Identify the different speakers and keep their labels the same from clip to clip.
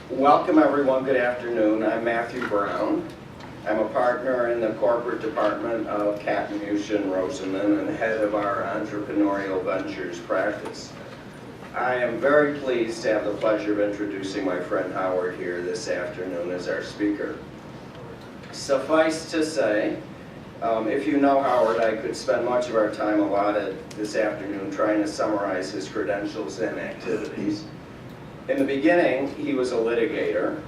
Speaker 1: Welcome everyone, good afternoon. I'm Matthew Brown. I'm a partner in the corporate department of Catmution Rosenman and head of our entrepreneurial ventures practice. I am very pleased to have the pleasure of introducing my friend Howard here this afternoon as our speaker. Suffice to say, if you know Howard, I could spend much of our time allotted this afternoon trying to summarize his credentials and activities. In the beginning, he was a litigator,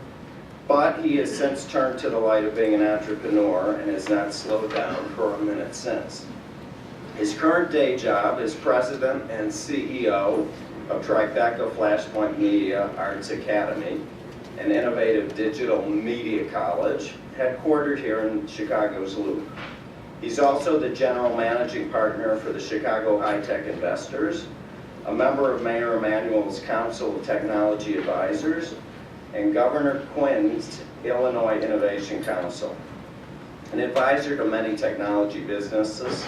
Speaker 1: but he has since turned to the light of being an entrepreneur and has not slowed down for a minute since. His current day job is president and CEO of Tribeca Flashpoint Media Arts Academy, an innovative digital media college headquartered here in Chicago's Loop. He's also the general managing partner for the Chicago High-Tech Investors, a member of Mayor Emanuel's Council of Technology Advisors, and Governor Quinn's Illinois Innovation Council, an advisor to many technology businesses,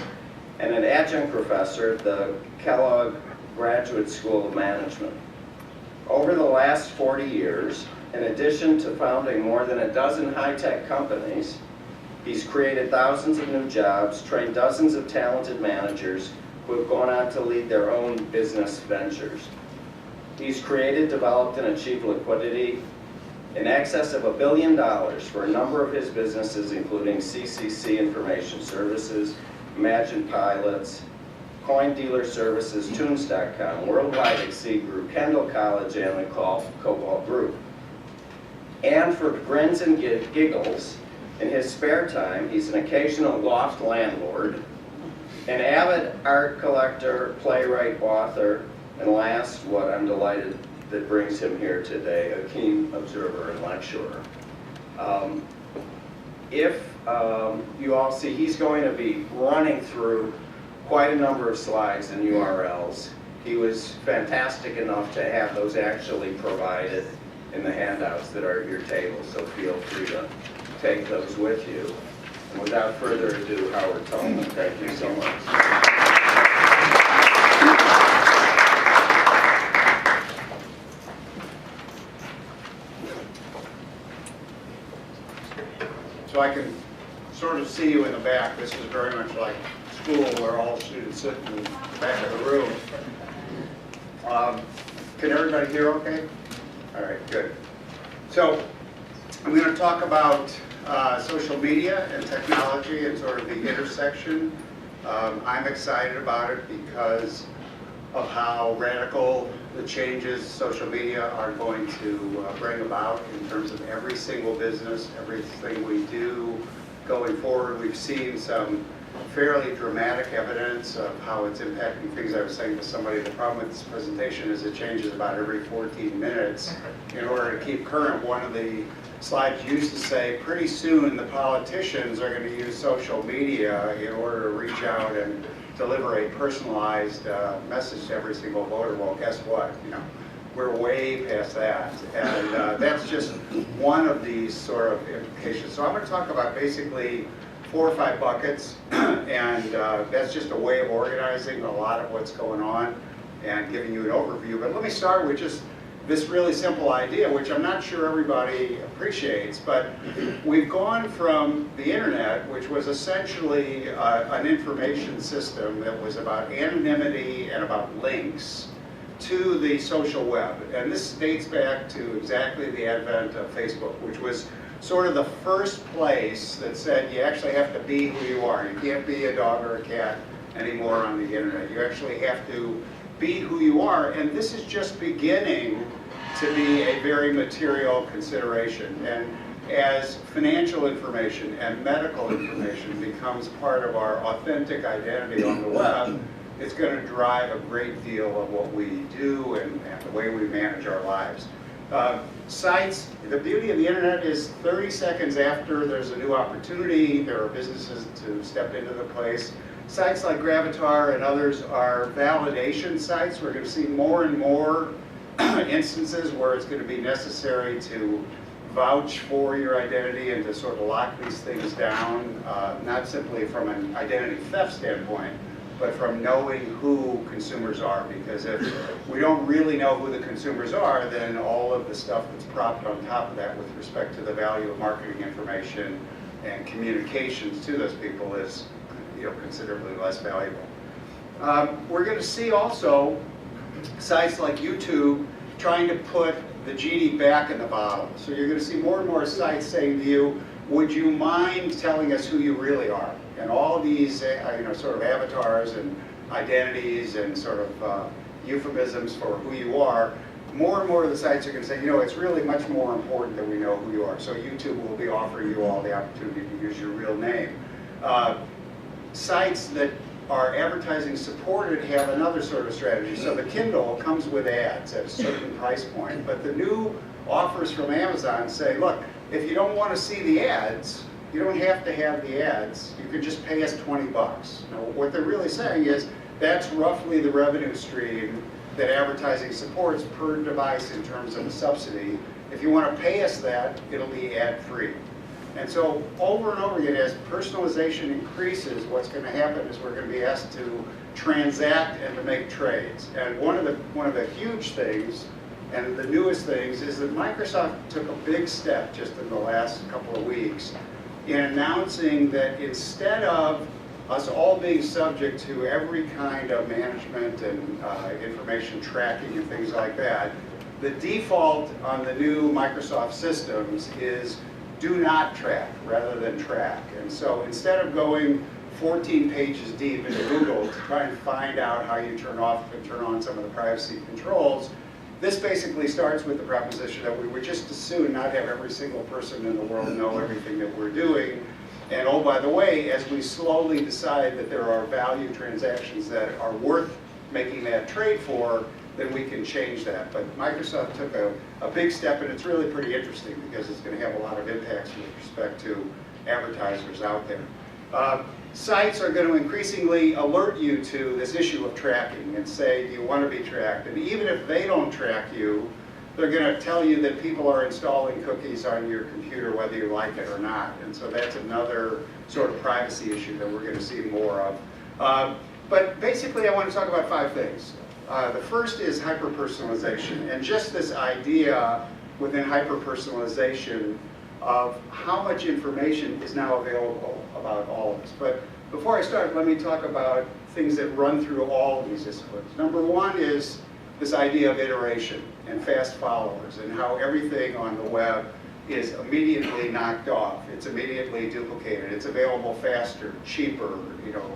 Speaker 1: and an adjunct professor at the Kellogg Graduate School of Management. Over the last 40 years, in addition to founding more than a dozen high-tech companies, he's created thousands of new jobs, trained dozens of talented managers who have gone on to lead their own business ventures. He's created, developed, and achieved liquidity in excess of $1 billion for a number of his businesses, including CCC Information Services, Imagine Pilots, Coin Dealer Services, Tunes.com, Worldwide Exceed Group, Kendall College, and the Cobalt Group. And for grins and giggles, in his spare time, he's an occasional loft landlord, an avid art collector, playwright, author, and last, what I'm delighted that brings him here today, a keen observer and lecturer. If you all see, he's going to be running through quite a number of slides and URLs. He was fantastic enough to have those actually provided in the handouts that are at your table, so feel free to take those with you. And without further ado, Howard Tullman, thank you so much.
Speaker 2: So I can sort of see you in the back. This is very much like school where all students sit in the back of the room. Can everybody hear okay? All right, good. So I'm going to talk about social media and technology and sort of the intersection. I'm excited about it because of how radical the changes social media are going to bring about in terms of every single business, everything we do going forward. We've seen some fairly dramatic evidence of how it's impacting things. I was saying to somebody, the problem with this presentation is it changes about every 14 minutes. In order to keep current, one of the slides used to say, pretty soon the politicians are going to use social media in order to reach out and deliver a personalized message to every single voter. Well, guess what? We're way past that. And that's just one of these sort of implications. So I'm going to talk about basically 4 or 5 buckets, and that's just a way of organizing a lot of what's going on and giving you an overview. But let me start with just this really simple idea, which I'm not sure everybody appreciates, but we've gone from the internet, which was essentially an information system that was about anonymity and about links, to the social web. And this dates back to exactly the advent of Facebook, which was sort of the first place that said you actually have to be who you are. You can't be a dog or a cat anymore on the internet. You actually have to be who you are, and this is just beginning to be a very material consideration. And as financial information and medical information becomes part of our authentic identity on the web, it's going to drive a great deal of what we do and the way we manage our lives. Sites, the beauty of the internet is 30 seconds after there's a new opportunity, there are businesses to step into the place. Sites like Gravatar and others are validation sites. We're going to see more and more instances where it's going to be necessary to vouch for your identity and to sort of lock these things down, not simply from an identity theft standpoint, but from knowing who consumers are. Because if we don't really know who the consumers are, then all of the stuff that's propped on top of that with respect to the value of marketing information and communications to those people is considerably less valuable. We're going to see also sites like YouTube trying to put the genie back in the bottle. So you're going to see more and more sites saying to you, would you mind telling us who you really are? And all these sort of avatars and identities and sort of euphemisms for who you are, more and more of the sites are going to say, it's really much more important that we know who you are. So YouTube will be offering you all the opportunity to use your real name. Sites that are advertising supported have another sort of strategy. So the Kindle comes with ads at a certain price point, but the new offers from Amazon say, look, if you don't want to see the ads, you don't have to have the ads. You could just pay us $20. Now, what they're really saying is that's roughly the revenue stream that advertising supports per device in terms of a subsidy. If you want to pay us that, it'll be ad-free. And so over and over again, as personalization increases, what's going to happen is we're going to be asked to transact and to make trades. And one of the huge things, and the newest things, is that Microsoft took a big step just in the last couple of weeks in announcing that instead of us all being subject to every kind of management and information tracking and things like that, the default on the new Microsoft systems is do not track rather than track. And so instead of going 14 pages deep into Google to try and find out how you turn off and turn on some of the privacy controls, this basically starts with the proposition that we would just as soon not have every single person in the world know everything that we're doing. And oh, by the way, as we slowly decide that there are value transactions that are worth making that trade for, then we can change that. But Microsoft took a big step, and it's really pretty interesting because it's going to have a lot of impacts with respect to advertisers out there. Sites are going to increasingly alert you to this issue of tracking and say, do you want to be tracked? And even if they don't track you, they're going to tell you that people are installing cookies on your computer whether you like it or not. And so that's another sort of privacy issue that we're going to see more of. But basically I want to talk about 5 things. The first is hyper-personalization, and just this idea within hyper-personalization of how much information is now available about all of us. But before I start, let me talk about things that run through all of these disciplines. Number 1 is this idea of iteration and fast followers, and how everything on the web is immediately knocked off. It's immediately duplicated. It's available faster, cheaper,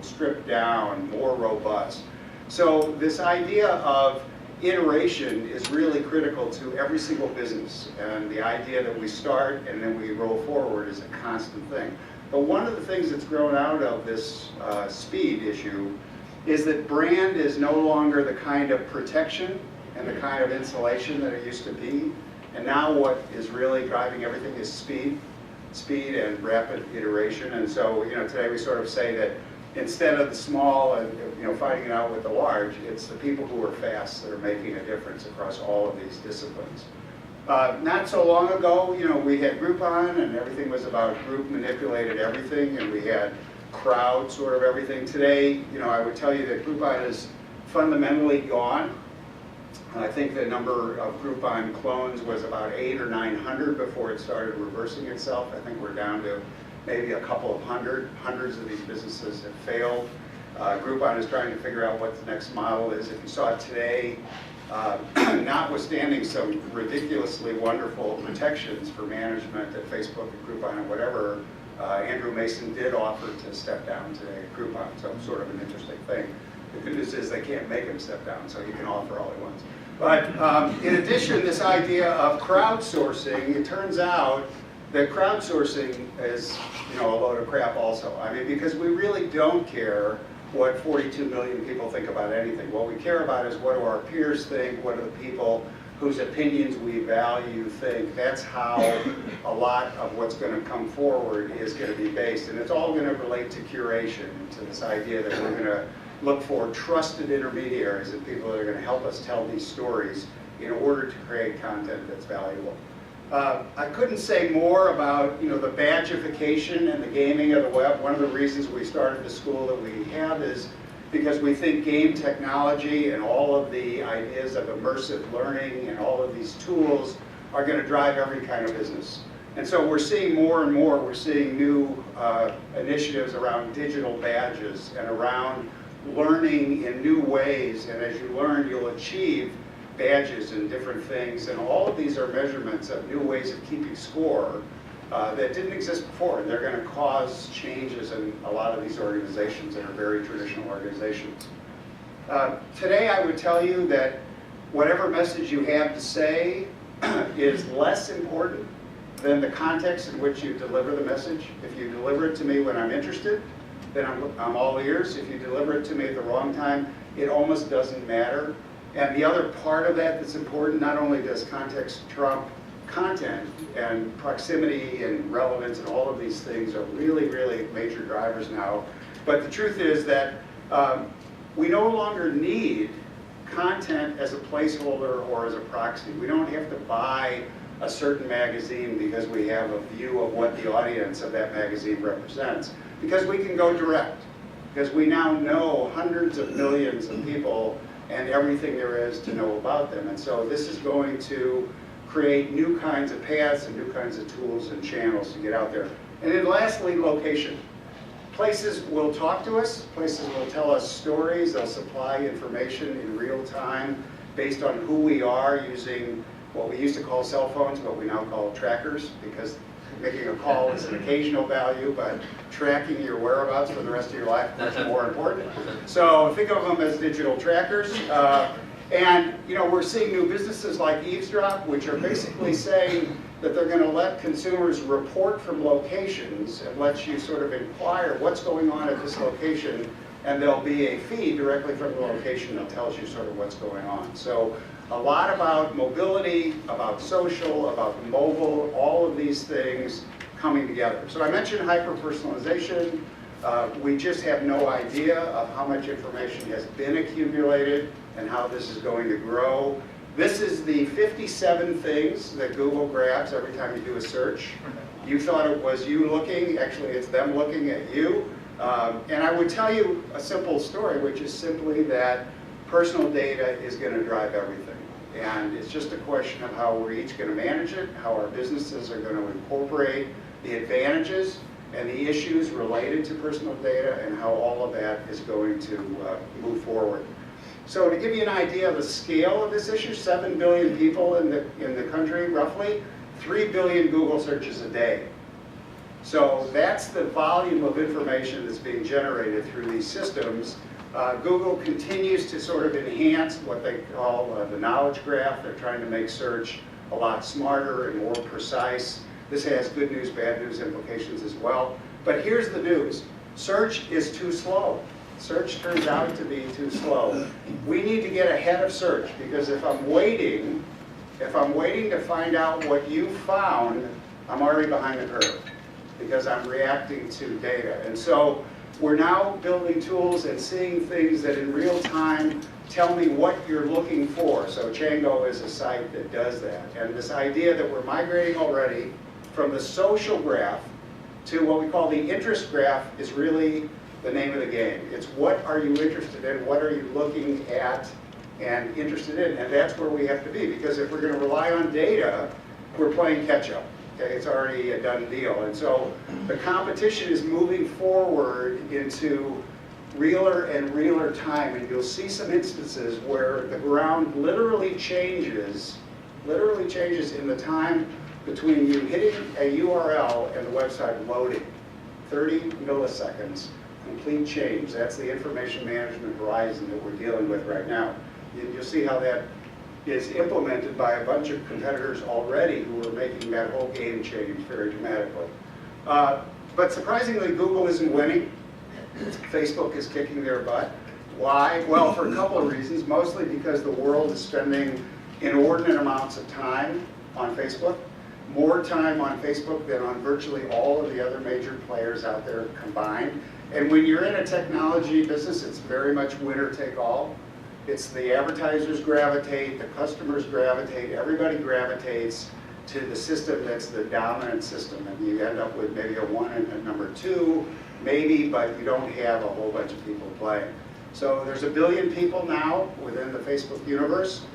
Speaker 2: stripped down, more robust. So this idea of iteration is really critical to every single business, and the idea that we start and then we roll forward is a constant thing. But one of the things that's grown out of this speed issue is that brand is no longer the kind of protection and the kind of insulation that it used to be, and now what is really driving everything is speed and rapid iteration. And so today we sort of say that instead of the small and fighting it out with the large, it's the people who are fast that are making a difference across all of these disciplines. Not so long ago, we had Groupon, and everything was about group manipulated everything, and we had crowd sort of everything. Today, I would tell you that Groupon is fundamentally gone. I think the number of Groupon clones was about 800 or 900 before it started reversing itself. I think we're down to maybe a couple of hundred. Hundreds of these businesses have failed. Groupon is trying to figure out what the next model is. If you saw it today, notwithstanding some ridiculously wonderful protections for management at Facebook and Groupon and whatever, Andrew Mason did offer to step down today at Groupon, so sort of an interesting thing. The good news is they can't make him step down, so he can offer all he wants. But in addition, this idea of crowdsourcing, it turns out that crowdsourcing is a load of crap also. I mean, because we really don't care what 42 million people think about anything. What we care about is what do our peers think, what do the people whose opinions we value think. That's how a lot of what's going to come forward is going to be based. And it's all going to relate to curation, to this idea that we're going to look for trusted intermediaries and people that are going to help us tell these stories in order to create content that's valuable. I couldn't say more about the badgification and the gaming of the web. One of the reasons we started the school that we have is because we think game technology and all of the ideas of immersive learning and all of these tools are going to drive every kind of business. And so we're seeing more and more, we're seeing new initiatives around digital badges and around learning in new ways. And as you learn, you'll achieve badges and different things. And all of these are measurements of new ways of keeping score that didn't exist before. And they're going to cause changes in a lot of these organizations that are very traditional organizations. Today I would tell you that whatever message you have to say is less important than the context in which you deliver the message. If you deliver it to me when I'm interested, then I'm all ears. If you deliver it to me at the wrong time, it almost doesn't matter. And the other part of that that's important, not only does context trump content, and proximity and relevance and all of these things are really, really major drivers now, but the truth is that we no longer need content as a placeholder or as a proxy. We don't have to buy a certain magazine because we have a view of what the audience of that magazine represents, because we can go direct, because we now know hundreds of millions of people and everything there is to know about them. And so this is going to create new kinds of paths and new kinds of tools and channels to get out there. And then lastly, location. Places will talk to us, places will tell us stories, they'll supply information in real time based on who we are, using what we used to call cell phones, but we now call trackers, because making a call is an occasional value, but tracking your whereabouts for the rest of your life is much more important. So think of them as digital trackers. And we're seeing new businesses like Eavesdrop, which are basically saying that they're going to let consumers report from locations and let you sort of inquire what's going on at this location, and there'll be a feed directly from the location that tells you sort of what's going on. So a lot about mobility, about social, about mobile, all of these things coming together. So I mentioned hyper-personalization. We just have no idea of how much information has been accumulated and how this is going to grow. This is the 57 things that Google grabs every time you do a search. You thought it was you looking, actually it's them looking at you. And I would tell you a simple story, which is simply that personal data is going to drive everything. And it's just a question of how we're each going to manage it, how our businesses are going to incorporate the advantages and the issues related to personal data, and how all of that is going to move forward. So to give you an idea of the scale of this issue, 7 billion people in the country, roughly, 3 billion Google searches a day. So that's the volume of information that's being generated through these systems. Google continues to sort of enhance what they call the knowledge graph. They're trying to make search a lot smarter and more precise. This has good news, bad news implications as well. But here's the news. Search is too slow. Search turns out to be too slow. We need to get ahead of search, because if I'm waiting to find out what you found, I'm already behind the curve, because I'm reacting to data. And so we're now building tools and seeing things that in real time tell me what you're looking for. So Chango is a site that does that. And this idea that we're migrating already from the social graph to what we call the interest graph is really the name of the game. It's what are you interested in, what are you looking at and interested in, and that's where we have to be, because if we're going to rely on data, we're playing catch up. Okay, it's already a done deal. And so the competition is moving forward into realer and realer time, and you'll see some instances where the ground literally changes in the time between you hitting a URL and the website loading. 30 milliseconds, complete change. That's the information management horizon that we're dealing with right now. You'll see how that is implemented by a bunch of competitors already who are making that whole game change very dramatically. But surprisingly, Google isn't winning. Facebook is kicking their butt. Why? Well, for a couple of reasons. Mostly because the world is spending inordinate amounts of time on Facebook. More time on Facebook than on virtually all of the other major players out there combined. And when you're in a technology business, it's very much winner take all. It's the advertisers gravitate, the customers gravitate, everybody gravitates to the system that's the dominant system. And you end up with maybe a 1 and a number 2, maybe, but you don't have a whole bunch of people playing. So there's 1 billion people now within the Facebook universe.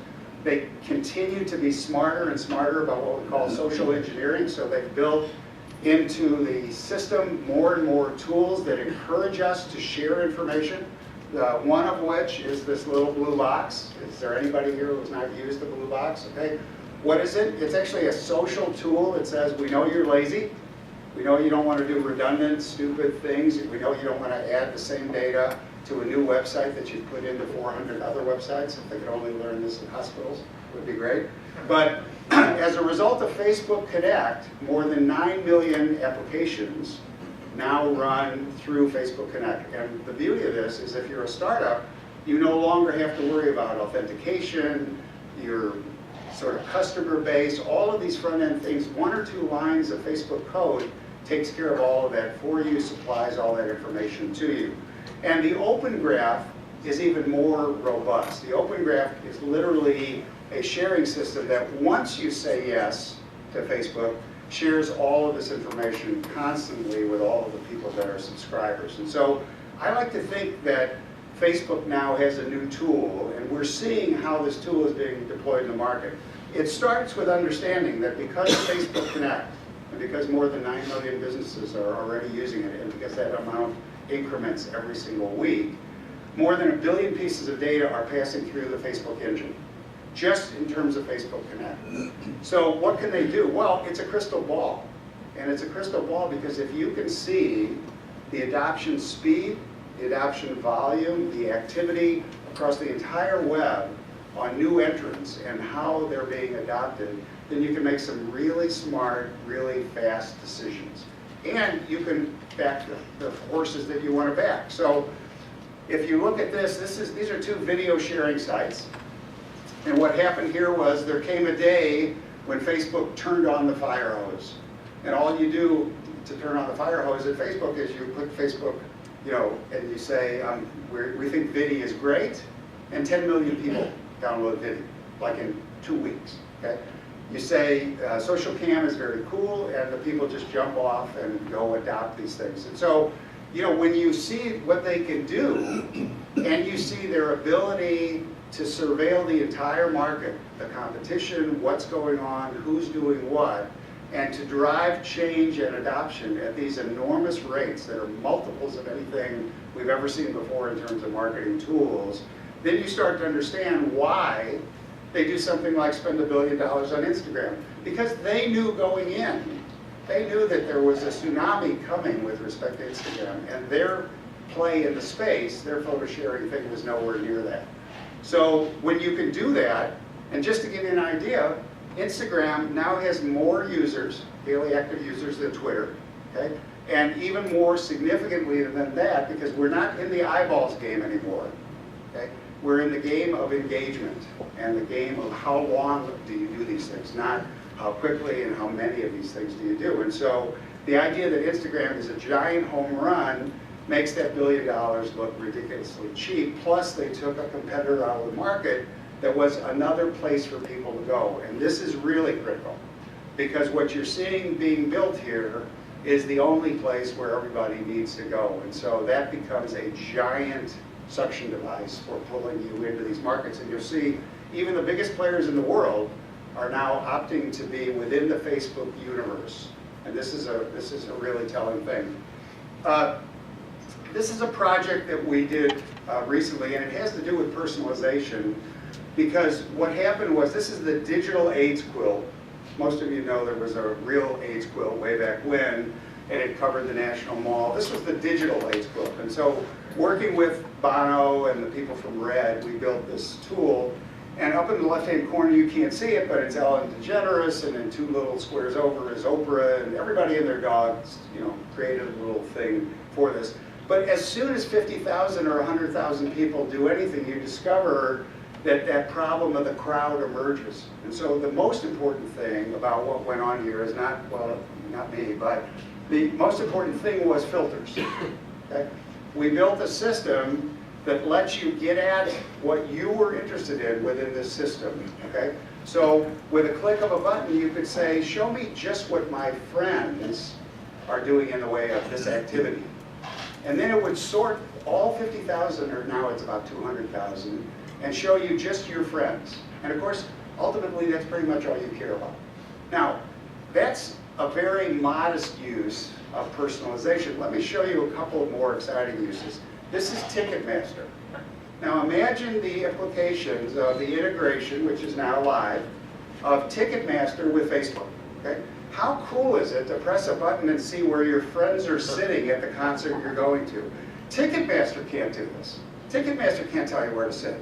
Speaker 2: They continue to be smarter and smarter about what we call social engineering. So they've built into the system more and more tools that encourage us to share information. One of which is this little blue box. Is there anybody here who has not used the blue box? Okay. What is it? It's actually a social tool that says, we know you're lazy. We know you don't want to do redundant, stupid things. We know you don't want to add the same data to a new website that you've put into 400 other websites. If they could only learn this in hospitals, it would be great. But as a result of Facebook Connect, more than 9 million applications now run through Facebook Connect. And the beauty of this is if you're a startup, you no longer have to worry about authentication, your sort of customer base, all of these front-end things. 1 or 2 lines of Facebook code takes care of all of that for you, supplies all that information to you. And the Open Graph is even more robust. The Open Graph is literally a sharing system that once you say yes to Facebook, shares all of this information constantly with all of the people that are subscribers. And so I like to think that Facebook now has a new tool, and we're seeing how this tool is being deployed in the market. It starts with understanding that because of Facebook Connect, and because more than 9 million businesses are already using it, and because that amount increments every single week, more than 1 billion pieces of data are passing through the Facebook engine, just in terms of Facebook Connect. So what can they do? Well, it's a crystal ball. And it's a crystal ball because if you can see the adoption speed, the adoption volume, the activity across the entire web on new entrants and how they're being adopted, then you can make some really smart, really fast decisions. And you can back the horses that you want to back. So if you look at this, these are 2 video sharing sites. And what happened here was there came a day when Facebook turned on the fire hose. And all you do to turn on the fire hose at Facebook is you put Facebook, and you say, we think Vidi is great, and 10 million people download Vidi, like in 2 weeks, okay? You say social cam is very cool, and the people just jump off and go adopt these things. And so, when you see what they can do, and you see their ability to surveil the entire market, the competition, what's going on, who's doing what, and to drive change and adoption at these enormous rates that are multiples of anything we've ever seen before in terms of marketing tools, then you start to understand why they do something like spend $1 billion on Instagram. Because they knew going in, they knew that there was a tsunami coming with respect to Instagram, and their play in the space, their photo sharing thing was nowhere near that. So when you can do that, and just to give you an idea, Instagram now has more users, daily active users, than Twitter, okay? And even more significantly than that, because we're not in the eyeballs game anymore, okay? We're in the game of engagement and the game of how long do you do these things, not how quickly and how many of these things do you do. And so the idea that Instagram is a giant home run makes that $1 billion look ridiculously cheap. Plus they took a competitor out of the market that was another place for people to go. And this is really critical because what you're seeing being built here is the only place where everybody needs to go. And so that becomes a giant suction device for pulling you into these markets. And you'll see even the biggest players in the world are now opting to be within the Facebook universe. And this is a really telling thing. This is a project that we did recently, and it has to do with personalization, because what happened was, this is the digital AIDS quilt. Most of you know there was a real AIDS quilt way back when, and it covered the National Mall. This was the digital AIDS quilt. And so working with Bono and the people from Red, we built this tool. And up in the left-hand corner, you can't see it, but it's Ellen DeGeneres, and then 2 little squares over is Oprah, and everybody and their dogs, created a little thing for this. But as soon as 50,000 or 100,000 people do anything, you discover that that problem of the crowd emerges. And so the most important thing about what went on here is not, well, not me, but the most important thing was filters. Okay? We built a system that lets you get at what you were interested in within this system. Okay? So with a click of a button, you could say, show me just what my friends are doing in the way of this activity. And then it would sort all 50,000, or now it's about 200,000, and show you just your friends. And of course, ultimately, that's pretty much all you care about. Now, that's a very modest use of personalization. Let me show you a couple of more exciting uses. This is Ticketmaster. Now imagine the implications of the integration, which is now live, of Ticketmaster with Facebook. Okay? How cool is it to press a button and see where your friends are sitting at the concert you're going to? Ticketmaster can't do this. Ticketmaster can't tell you where to sit.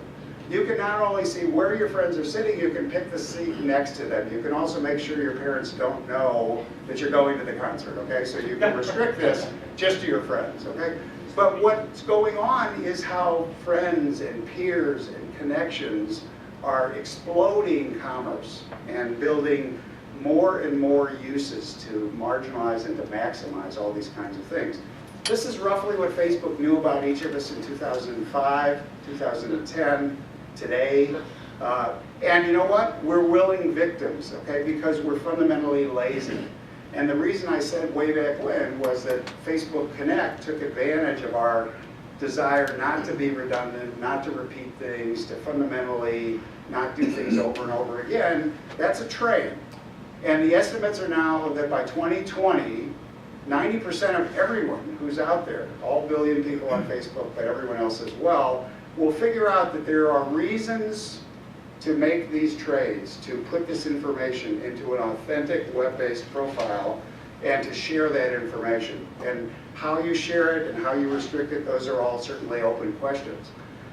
Speaker 2: You can not only see where your friends are sitting, you can pick the seat next to them. You can also make sure your parents don't know that you're going to the concert, okay? So you can restrict this just to your friends, okay? But what's going on is how friends and peers and connections are exploding commerce and building more and more uses to marginalize and to maximize all these kinds of things. This is roughly what Facebook knew about each of us in 2005, 2010, today. And you know what? We're willing victims, okay? Because we're fundamentally lazy. And the reason I said way back when was that Facebook Connect took advantage of our desire not to be redundant, not to repeat things, to fundamentally not do things over and over again. That's a trade. And the estimates are now that by 2020, 90% of everyone who's out there, all billion people on Facebook, but everyone else as well, will figure out that there are reasons to make these trades, to put this information into an authentic web-based profile and to share that information. And how you share it and how you restrict it, those are all certainly open questions.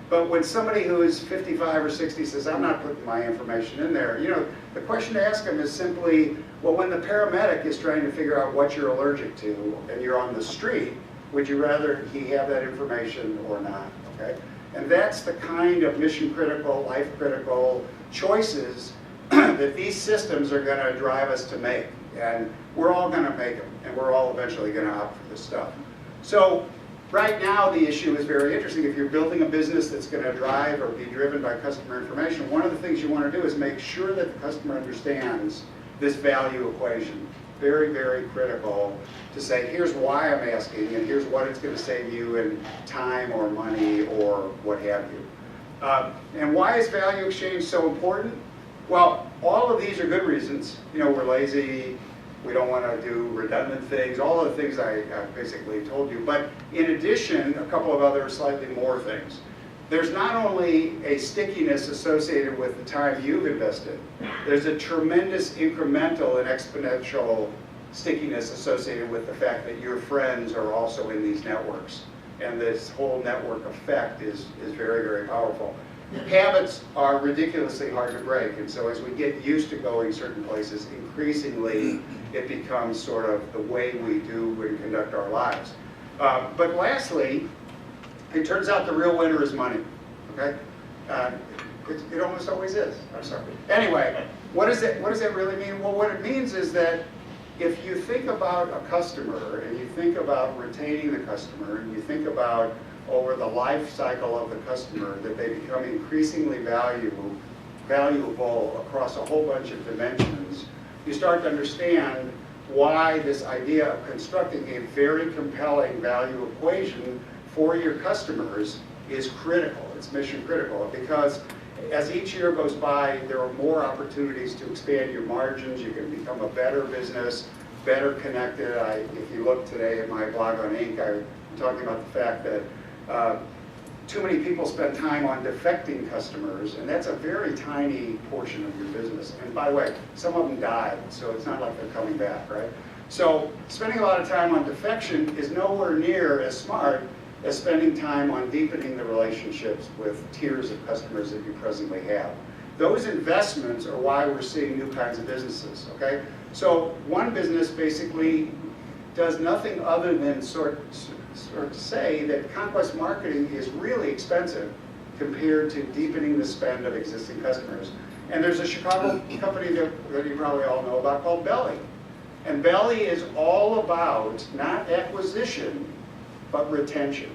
Speaker 2: But when somebody who is 55 or 60 says, I'm not putting my information in there, you know, the question to ask them is simply, well, when the paramedic is trying to figure out what you're allergic to and you're on the street, would you rather he have that information or not, okay? And that's the kind of mission-critical, life-critical choices that these systems are going to drive us to make. And we're all going to make them, and we're all eventually going to opt for this stuff. So right now, the issue is very interesting. If you're building a business that's going to drive or be driven by customer information, one of the things you want to do is make sure that the customer understands this value equation. Very, very critical to say, here's why I'm asking, and here's what it's going to save you in time or money or what have you. And why is value exchange so important? Well, all of these are good reasons. You know, we're lazy, we don't want to do redundant things, all of the things I basically told you. But in addition, a couple of other slightly more things. There's not only a stickiness associated with the time you've invested, there's a tremendous incremental and exponential stickiness associated with the fact that your friends are also in these networks. And this whole network effect is very, very powerful. Habits are ridiculously hard to break, and so as we get used to going certain places, increasingly it becomes sort of the way we do and conduct our lives. But lastly, it turns out the real winner is money, okay? It almost always is, I'm sorry. Anyway, what does that really mean? Well, what it means is that if you think about a customer and you think about retaining the customer and you think about over the life cycle of the customer that they become increasingly valuable across a whole bunch of dimensions, you start to understand why this idea of constructing a very compelling value equation for your customers is critical. It's mission critical because as each year goes by, there are more opportunities to expand your margins. You can become a better business, better connected. If you look today at my blog on Inc., I'm talking about the fact that too many people spend time on defecting customers, and that's a very tiny portion of your business. And by the way, some of them died, so it's not like they're coming back, right? So spending a lot of time on defection is nowhere near as smart as spending time on deepening the relationships with tiers of customers that you presently have. Those investments are why we're seeing new kinds of businesses, okay? So one business basically does nothing other than sort of say that conquest marketing is really expensive compared to deepening the spend of existing customers. And there's a Chicago company that you probably all know about called Belly. And Belly is all about not acquisition, but retention.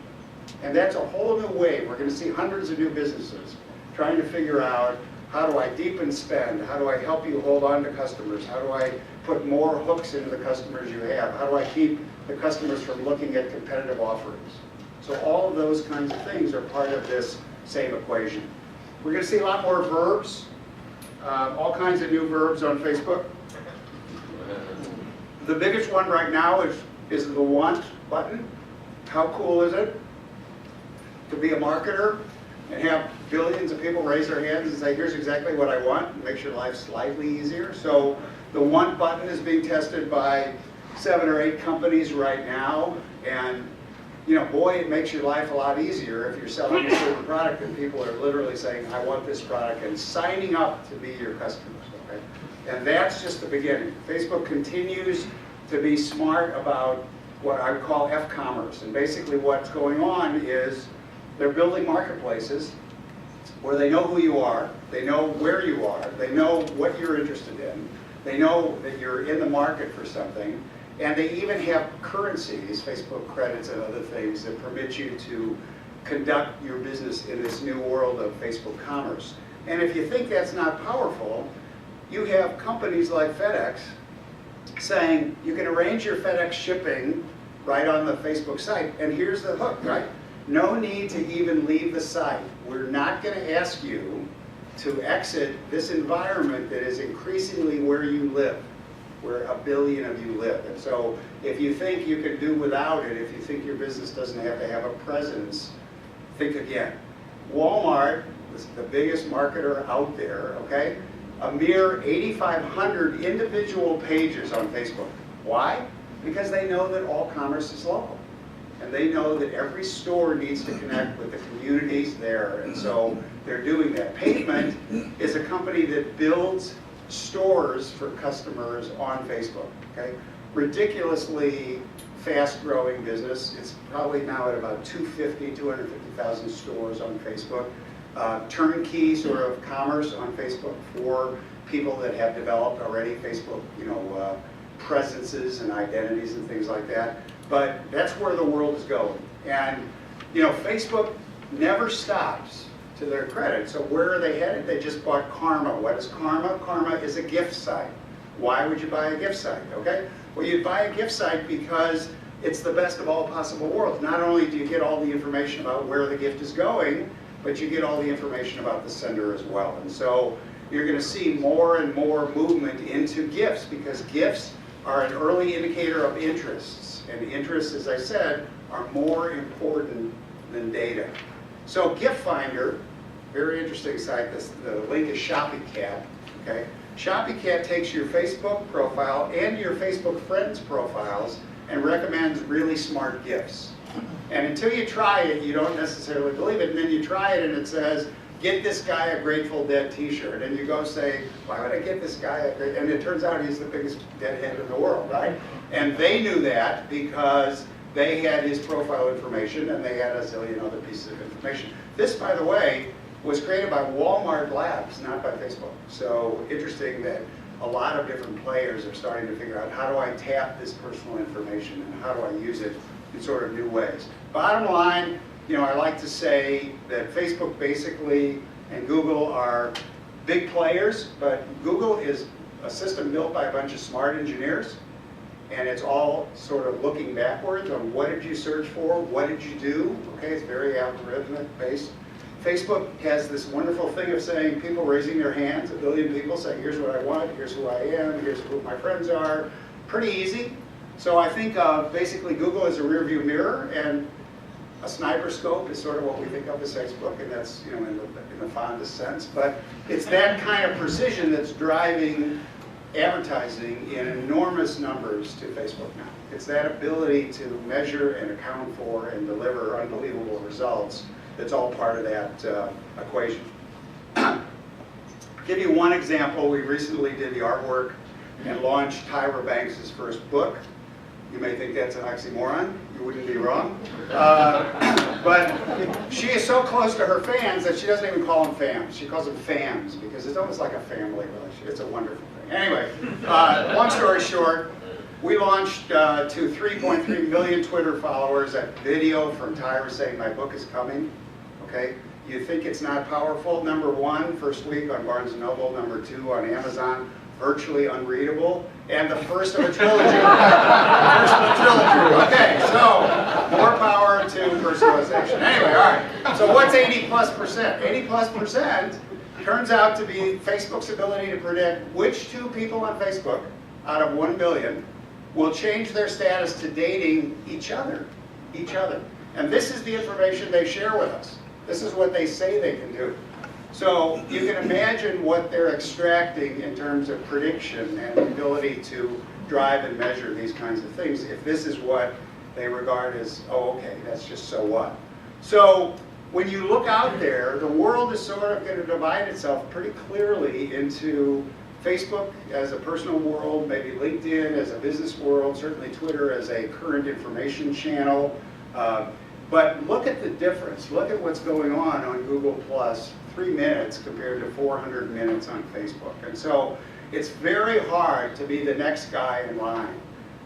Speaker 2: And that's a whole new way. We're going to see hundreds of new businesses trying to figure out how do I deepen spend, how do I help you hold on to customers, how do I put more hooks into the customers you have? How do I keep the customers from looking at competitive offerings? So all of those kinds of things are part of this same equation. We're going to see a lot more verbs, all kinds of new verbs on Facebook. The biggest one right now is the want button. How cool is it to be a marketer and have billions of people raise their hands and say, here's exactly what I want, and makes your life slightly easier. So the want button is being tested by 7 or 8 companies right now, and boy, it makes your life a lot easier if you're selling a certain product and people are literally saying, I want this product, and signing up to be your customers. Okay? And that's just the beginning. Facebook continues to be smart about what I would call F-commerce. And basically what's going on is they're building marketplaces where they know who you are, they know where you are, they know what you're interested in, they know that you're in the market for something, and they even have currencies, Facebook credits and other things, that permit you to conduct your business in this new world of Facebook commerce. And if you think that's not powerful, you have companies like FedEx saying you can arrange your FedEx shipping right on the Facebook site, and here's the hook, right? No need to even leave the site. We're not going to ask you to exit this environment that is increasingly where you live, where a billion of you live. And so if you think you can do without it, if you think your business doesn't have to have a presence, think again. Walmart is the biggest marketer out there, okay? A mere 8,500 individual pages on Facebook. Why? Because they know that all commerce is local. And they know that every store needs to connect with the communities there. And so they're doing that. Pavement is a company that builds stores for customers on Facebook. Okay? Ridiculously fast-growing business. It's probably now at about 250,000 stores on Facebook. Turnkey sort of commerce on Facebook for people that have developed already Facebook, presences and identities and things like that. But that's where the world is going. And Facebook never stops, to their credit. So where are they headed? They just bought Karma. What is Karma? Karma is a gift site. Why would you buy a gift site? Okay? Well, you'd buy a gift site because it's the best of all possible worlds. Not only do you get all the information about where the gift is going, but you get all the information about the sender as well. And so you're going to see more and more movement into gifts, because gifts are an early indicator of interests. And interests, as I said, are more important than data. So Gift Finder, very interesting site. The link is ShoppyCat. Okay? ShoppyCat takes your Facebook profile and your Facebook friends profiles and recommends really smart gifts. And until you try it, you don't necessarily believe it. And then you try it and it says, get this guy a Grateful Dead t-shirt. And you go say, why would I get this guy a Grateful Dead? And it turns out he's the biggest deadhead in the world, right? And they knew that because they had his profile information and they had a zillion other pieces of information. This, by the way, was created by Walmart Labs, not by Facebook. So interesting that a lot of different players are starting to figure out, how do I tap this personal information and how do I use it in sort of new ways. Bottom line, I like to say that Facebook basically and Google are big players, but Google is a system built by a bunch of smart engineers, and it's all sort of looking backwards on what did you search for, what did you do, okay, it's very algorithmic based. Facebook has this wonderful thing of saying, people raising their hands, a billion people saying, here's what I want, here's who I am, here's who my friends are, pretty easy. So I think basically Google is a rearview mirror, and a sniper scope is sort of what we think of as Facebook, and that's in the fondest sense. But it's that kind of precision that's driving advertising in enormous numbers to Facebook now. It's that ability to measure and account for and deliver unbelievable results that's all part of that equation. Give you one example. We recently did the artwork and launched Tyra Banks' first book. You may think that's an oxymoron. You wouldn't be wrong. But she is so close to her fans that she doesn't even call them fans. She calls them fams, because it's almost like a family relationship. It's a wonderful thing. Anyway, long story short, we launched to 3.3 million Twitter followers a video from Tyra saying, my book is coming. Okay? You think it's not powerful? Number one, first week on Barnes & Noble. Number two on Amazon. Virtually unreadable. and the first of a trilogy. First of a trilogy. Okay, so more power to personalization. Anyway, all right. So what's 80+%? 80+% turns out to be Facebook's ability to predict which 2 people on Facebook out of 1 billion will change their status to dating each other. And this is the information they share with us. This is what they say they can do. So you can imagine what they're extracting in terms of prediction and the ability to drive and measure these kinds of things if this is what they regard as, oh, okay, that's just so what. So when you look out there, the world is sort of going to divide itself pretty clearly into Facebook as a personal world, maybe LinkedIn as a business world, certainly Twitter as a current information channel. But look at the difference. Look at what's going on Google+, 3 minutes compared to 400 minutes on Facebook. And so it's very hard to be the next guy in line.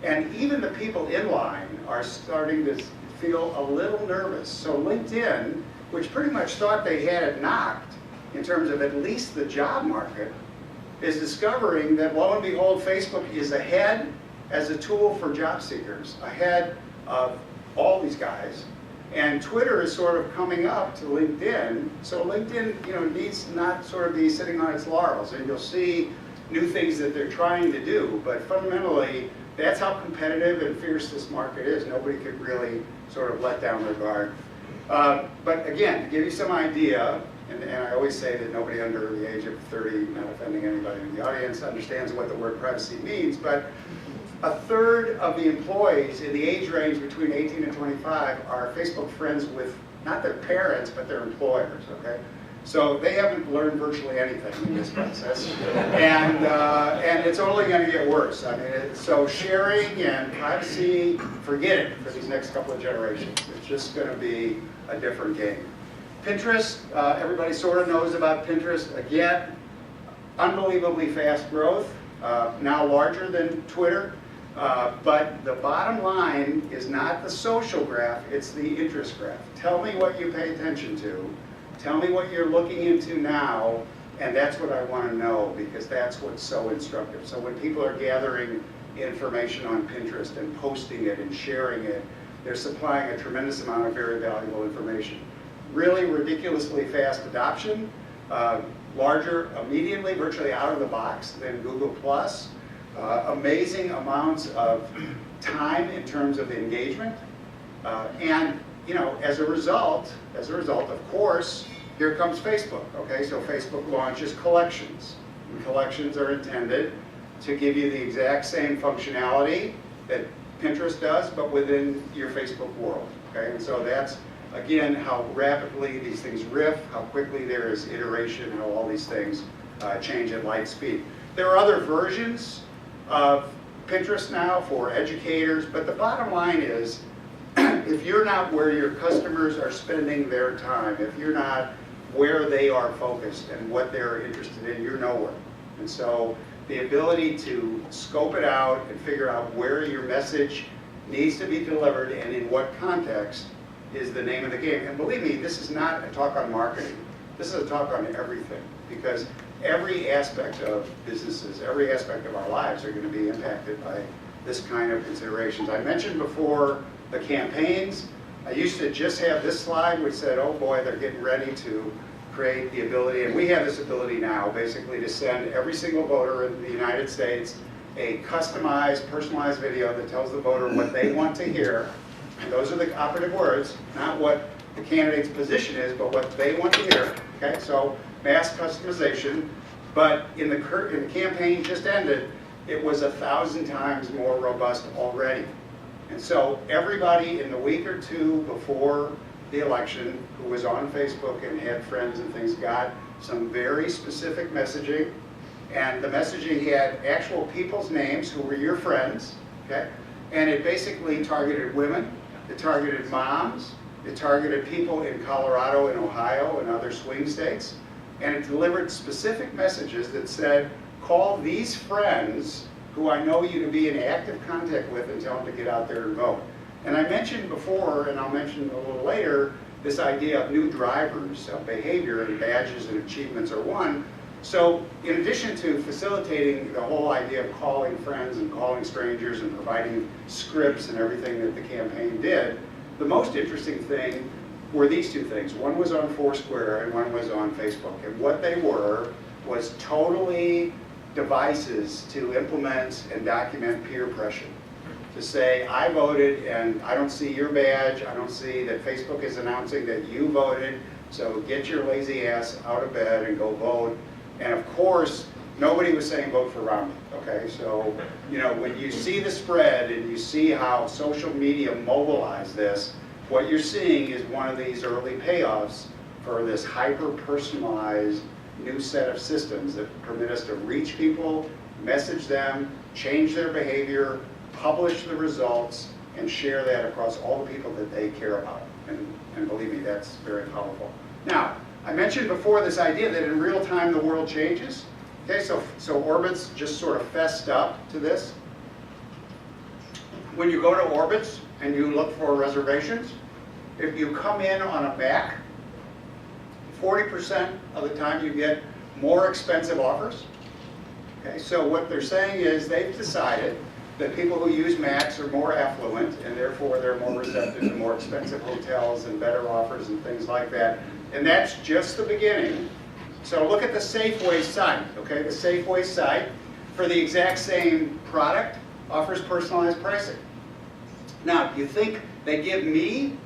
Speaker 2: And even the people in line are starting to feel a little nervous. So LinkedIn, which pretty much thought they had it knocked in terms of at least the job market, is discovering that, lo and behold, Facebook is ahead as a tool for job seekers, ahead of all these guys. And Twitter is sort of coming up to LinkedIn. So LinkedIn, needs to not sort of be sitting on its laurels. And you'll see new things that they're trying to do. But fundamentally, that's how competitive and fierce this market is. Nobody could really sort of let down their guard. But again, to give you some idea, and I always say that nobody under the age of 30, not offending anybody in the audience, understands what the word privacy means, but 1/3 of the employees in the age range between 18 and 25 are Facebook friends with not their parents, but their employers, okay? So they haven't learned virtually anything in this process. And it's only going to get worse. I mean, so sharing and privacy, forget it for these next couple of generations. It's just going to be a different game. Pinterest, everybody sort of knows about Pinterest. Again, unbelievably fast growth, now larger than Twitter. But the bottom line is not the social graph, it's the interest graph. Tell me what you pay attention to. Tell me what you're looking into now, and that's what I want to know, because that's what's so instructive. So when people are gathering information on Pinterest and posting it and sharing it, they're supplying a tremendous amount of very valuable information. Really ridiculously fast adoption, larger immediately, virtually out of the box than Google+. Amazing amounts of time in terms of engagement, and as a result, of course, here comes Facebook. Okay, so Facebook launches collections. And collections are intended to give you the exact same functionality that Pinterest does, but within your Facebook world. Okay, and so that's again how rapidly these things riff, how quickly there is iteration, how all these things change at light speed. There are other versions of Pinterest now for educators, but the bottom line is, if you're not where your customers are spending their time, if you're not where they are focused and what they're interested in, you're nowhere. And so the ability to scope it out and figure out where your message needs to be delivered and in what context is the name of the game. And believe me, this is not a talk on marketing. This is a talk on everything, because every aspect of businesses, every aspect of our lives are going to be impacted by this kind of considerations. I mentioned before the campaigns. I used to just have this slide which said, oh boy, they're getting ready to create the ability, and we have this ability now, basically to send every single voter in the United States a customized, personalized video that tells the voter what they want to hear. And those are the operative words, not what the candidate's position is, but what they want to hear. Okay, so mass customization. But in the campaign just ended, it was 1,000 times more robust already. And so everybody in the week or two before the election who was on Facebook and had friends and things got some very specific messaging. And the messaging had actual people's names who were your friends, okay? And it basically targeted women, it targeted moms, it targeted people in Colorado and Ohio and other swing states. And it delivered specific messages that said, call these friends who I know you to be in active contact with and tell them to get out there and vote. And I mentioned before, and I'll mention a little later, this idea of new drivers of behavior, and badges and achievements are one. So in addition to facilitating the whole idea of calling friends and calling strangers and providing scripts and everything that the campaign did, the most interesting thing were these two things. One was on Foursquare and one was on Facebook. And what they were was totally devices to implement and document peer pressure. To say, I voted and I don't see your badge, I don't see that Facebook is announcing that you voted, so get your lazy ass out of bed and go vote. And of course, nobody was saying vote for Romney, okay? So, you know, when you see the spread and you see how social media mobilized this, what you're seeing is one of these early payoffs for this hyper-personalized new set of systems that permit us to reach people, message them, change their behavior, publish the results, and share that across all the people that they care about. And believe me, that's very powerful. Now, I mentioned before this idea that in real time the world changes. Okay, so orbits just sort of fessed up to this. When you go to orbits and you look for reservations, if you come in on a Mac, 40% of the time you get more expensive offers. Okay, so what they're saying is they've decided that people who use Macs are more affluent and therefore they're more receptive to more expensive hotels and better offers and things like that. And that's just the beginning. So look at the Safeway site, okay? The Safeway site, for the exact same product, offers personalized pricing. Now, do you think they give me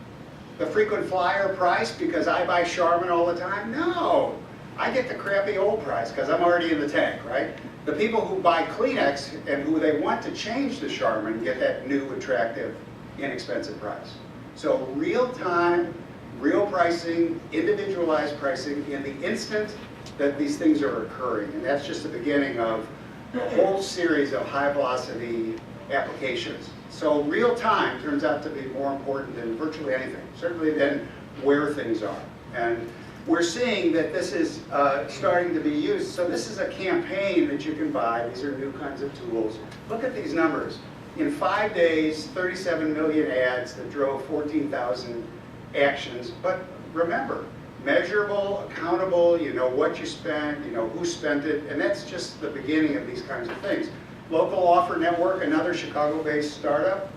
Speaker 2: the frequent flyer price because I buy Charmin all the time? No, I get the crappy old price because I'm already in the tank, right? The people who buy Kleenex and who they want to change to Charmin get that new, attractive, inexpensive price. So real time, real pricing, individualized pricing in the instant that these things are occurring. And that's just the beginning of a whole series of high velocity applications. So real time turns out to be more important than virtually anything, certainly than where things are. And we're seeing that this is starting to be used. So this is a campaign that you can buy. These are new kinds of tools. Look at these numbers. In 5 days, 37 million ads that drove 14,000 actions. But remember, measurable, accountable, you know what you spent, you know who spent it, and that's just the beginning of these kinds of things. Local Offer Network, another Chicago-based startup,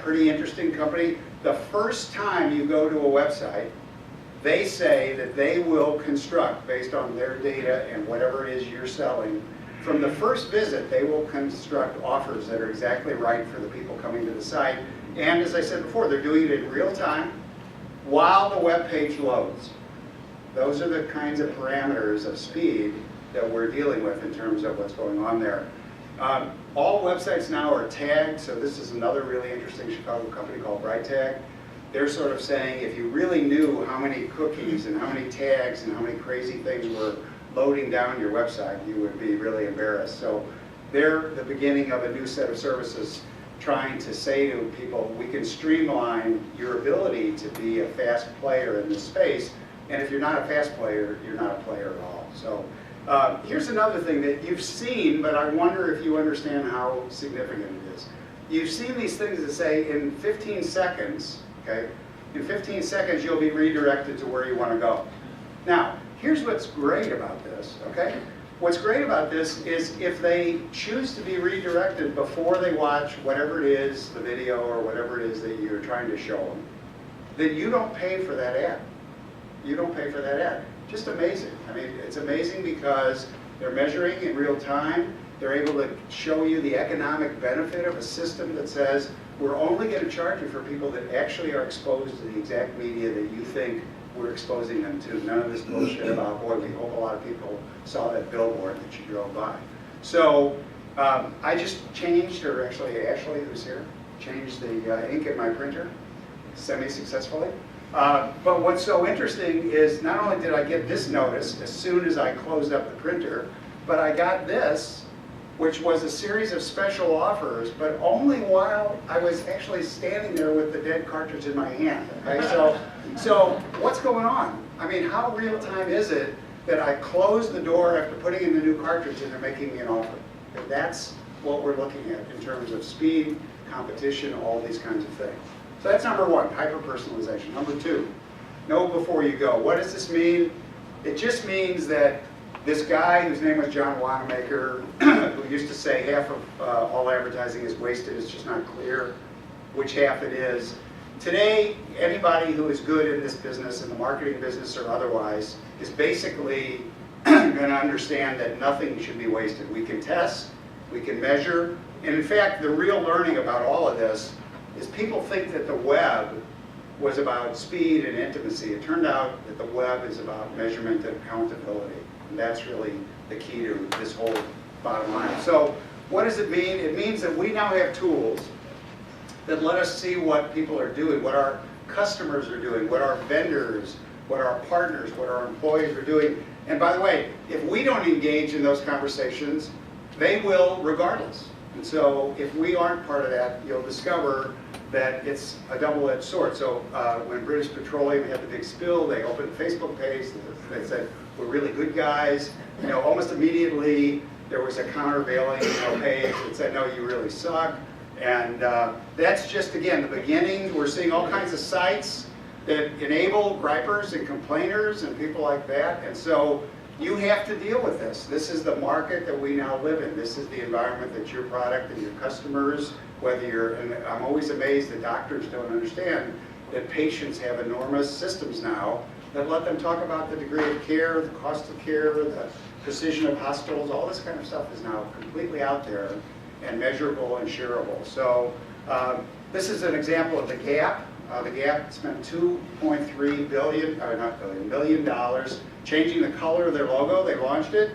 Speaker 2: pretty interesting company. The first time you go to a website, they say that they will construct, based on their data and whatever it is you're selling, from the first visit, they will construct offers that are exactly right for the people coming to the site. And as I said before, they're doing it in real time while the web page loads. Those are the kinds of parameters of speed that we're dealing with in terms of what's going on there. All websites now are tagged, so this is another really interesting Chicago company called BrightTag. They're sort of saying if you really knew how many cookies and how many tags and how many crazy things were loading down your website, you would be really embarrassed. So they're the beginning of a new set of services trying to say to people, we can streamline your ability to be a fast player in this space, and if you're not a fast player, you're not a player at all. So here's another thing that you've seen, but I wonder if you understand how significant it is. You've seen these things that say in 15 seconds, okay, in 15 seconds you'll be redirected to where you want to go. Now, here's what's great about this, okay? What's great about this is if they choose to be redirected before they watch whatever it is, the video or whatever it is that you're trying to show them, then you don't pay for that ad. You don't pay for that ad. Just amazing. I mean, it's amazing because they're measuring in real time. They're able to show you the economic benefit of a system that says, we're only going to charge you for people that actually are exposed to the exact media that you think we're exposing them to. None of this bullshit about, boy, we hope a lot of people saw that billboard that you drove by. So I just changed, or actually Ashley, who's here, changed the ink in my printer semi-successfully. But what's so interesting is not only did I get this notice as soon as I closed up the printer, but I got this, which was a series of special offers, but only while I was actually standing there with the dead cartridge in my hand. Okay? So what's going on? I mean, how real time is it that I close the door after putting in the new cartridge and they're making me an offer? And that's what we're looking at in terms of speed, competition, all these kinds of things. So that's number one, hyper-personalization. Number two, know before you go. What does this mean? It just means that This guy, whose name was John Wanamaker, who used to say half of all advertising is wasted, it's just not clear which half it is. Today, anybody who is good in this business, in the marketing business or otherwise, is basically going to understand that nothing should be wasted. We can test, we can measure, and in fact, the real learning about all of this is people think that the web was about speed and intimacy. It turned out that the web is about measurement and accountability, and that's really the key to this whole bottom line. So what does it mean? It means that we now have tools that let us see what people are doing, what our customers are doing, what our vendors, what our partners, what our employees are doing. And by the way, if we don't engage in those conversations, they will regardless. And so if we aren't part of that, you'll discover that it's a double-edged sword. So when British Petroleum had the big spill, they opened a Facebook page, they said, we're really good guys. You know, almost immediately there was a countervailing page that said, no, you really suck. And that's just, again, the beginning. We're seeing all kinds of sites that enable gripers and complainers and people like that. And so you have to deal with this. This is the market that we now live in. This is the environment that your product and your customers, whether you're, and I'm always amazed that doctors don't understand that patients have enormous systems now that let them talk about the degree of care, the cost of care, the precision of hospitals. All this kind of stuff is now completely out there and measurable and shareable. So this is an example of the Gap. The Gap spent $2.3 billion changing the color of their logo. They launched it,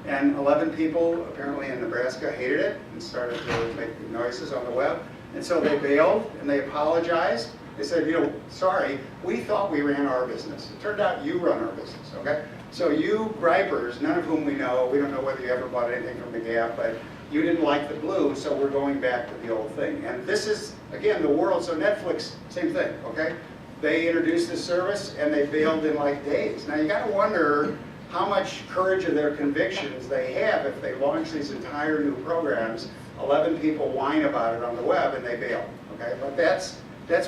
Speaker 2: and 11 people apparently in Nebraska hated it and started to make noises on the web. And so they bailed and they apologized. They said, you know, sorry, we thought we ran our business. It turned out you run our business, okay? So you gripers, none of whom we don't know whether you ever bought anything from the Gap, but you didn't like the blue, so we're going back to the old thing. And this is, again, the world. So Netflix, same thing, okay? They introduced this service and they bailed in like days. Now you got to wonder how much courage of their convictions they have if they launch these entire new programs. 11 people whine about it on the web and they bail, okay? But that's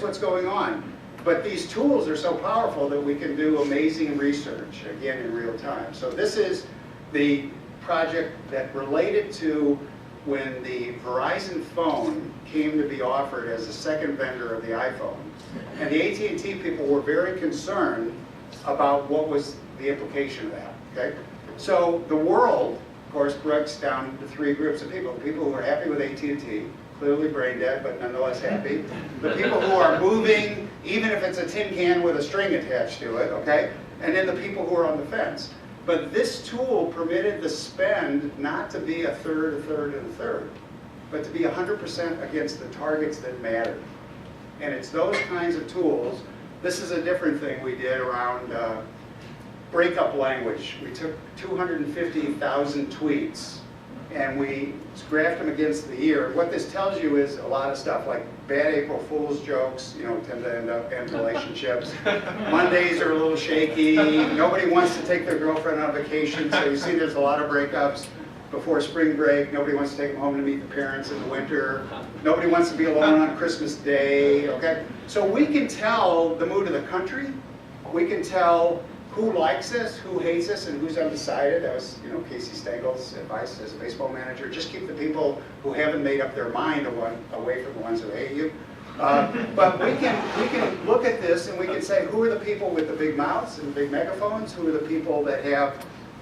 Speaker 2: what's going on. But these tools are so powerful that we can do amazing research, again, in real time. So this is the project that related to when the Verizon phone came to be offered as a second vendor of the iPhone. And the AT&T people were very concerned about what was the implication of that, okay? So the world, of course, breaks down into three groups of people. The people who are happy with AT&T, clearly brain dead, but nonetheless happy. The people who are moving, even if it's a tin can with a string attached to it, okay? And then the people who are on the fence. But this tool permitted the spend not to be a third, a third, and a third, but to be 100% against the targets that matter. And it's those kinds of tools. This is a different thing we did around breakup language. We took 250,000 tweets and we graphed them against the year. What this tells you is a lot of stuff like bad April Fool's jokes, you know, tend to end relationships. Mondays are a little shaky. Nobody wants to take their girlfriend on vacation, so you see there's a lot of breakups before spring break. Nobody wants to take them home to meet the parents in the winter. Nobody wants to be alone on Christmas Day, okay? So we can tell the mood of the country. We can tell who likes this, who hates this, and who's undecided. That was, you know, Casey Stengel's advice as a baseball manager. Just keep the people who haven't made up their mind away from the ones who hate you. But we can look at this and we can say, who are the people with the big mouths and the big megaphones? Who are the people that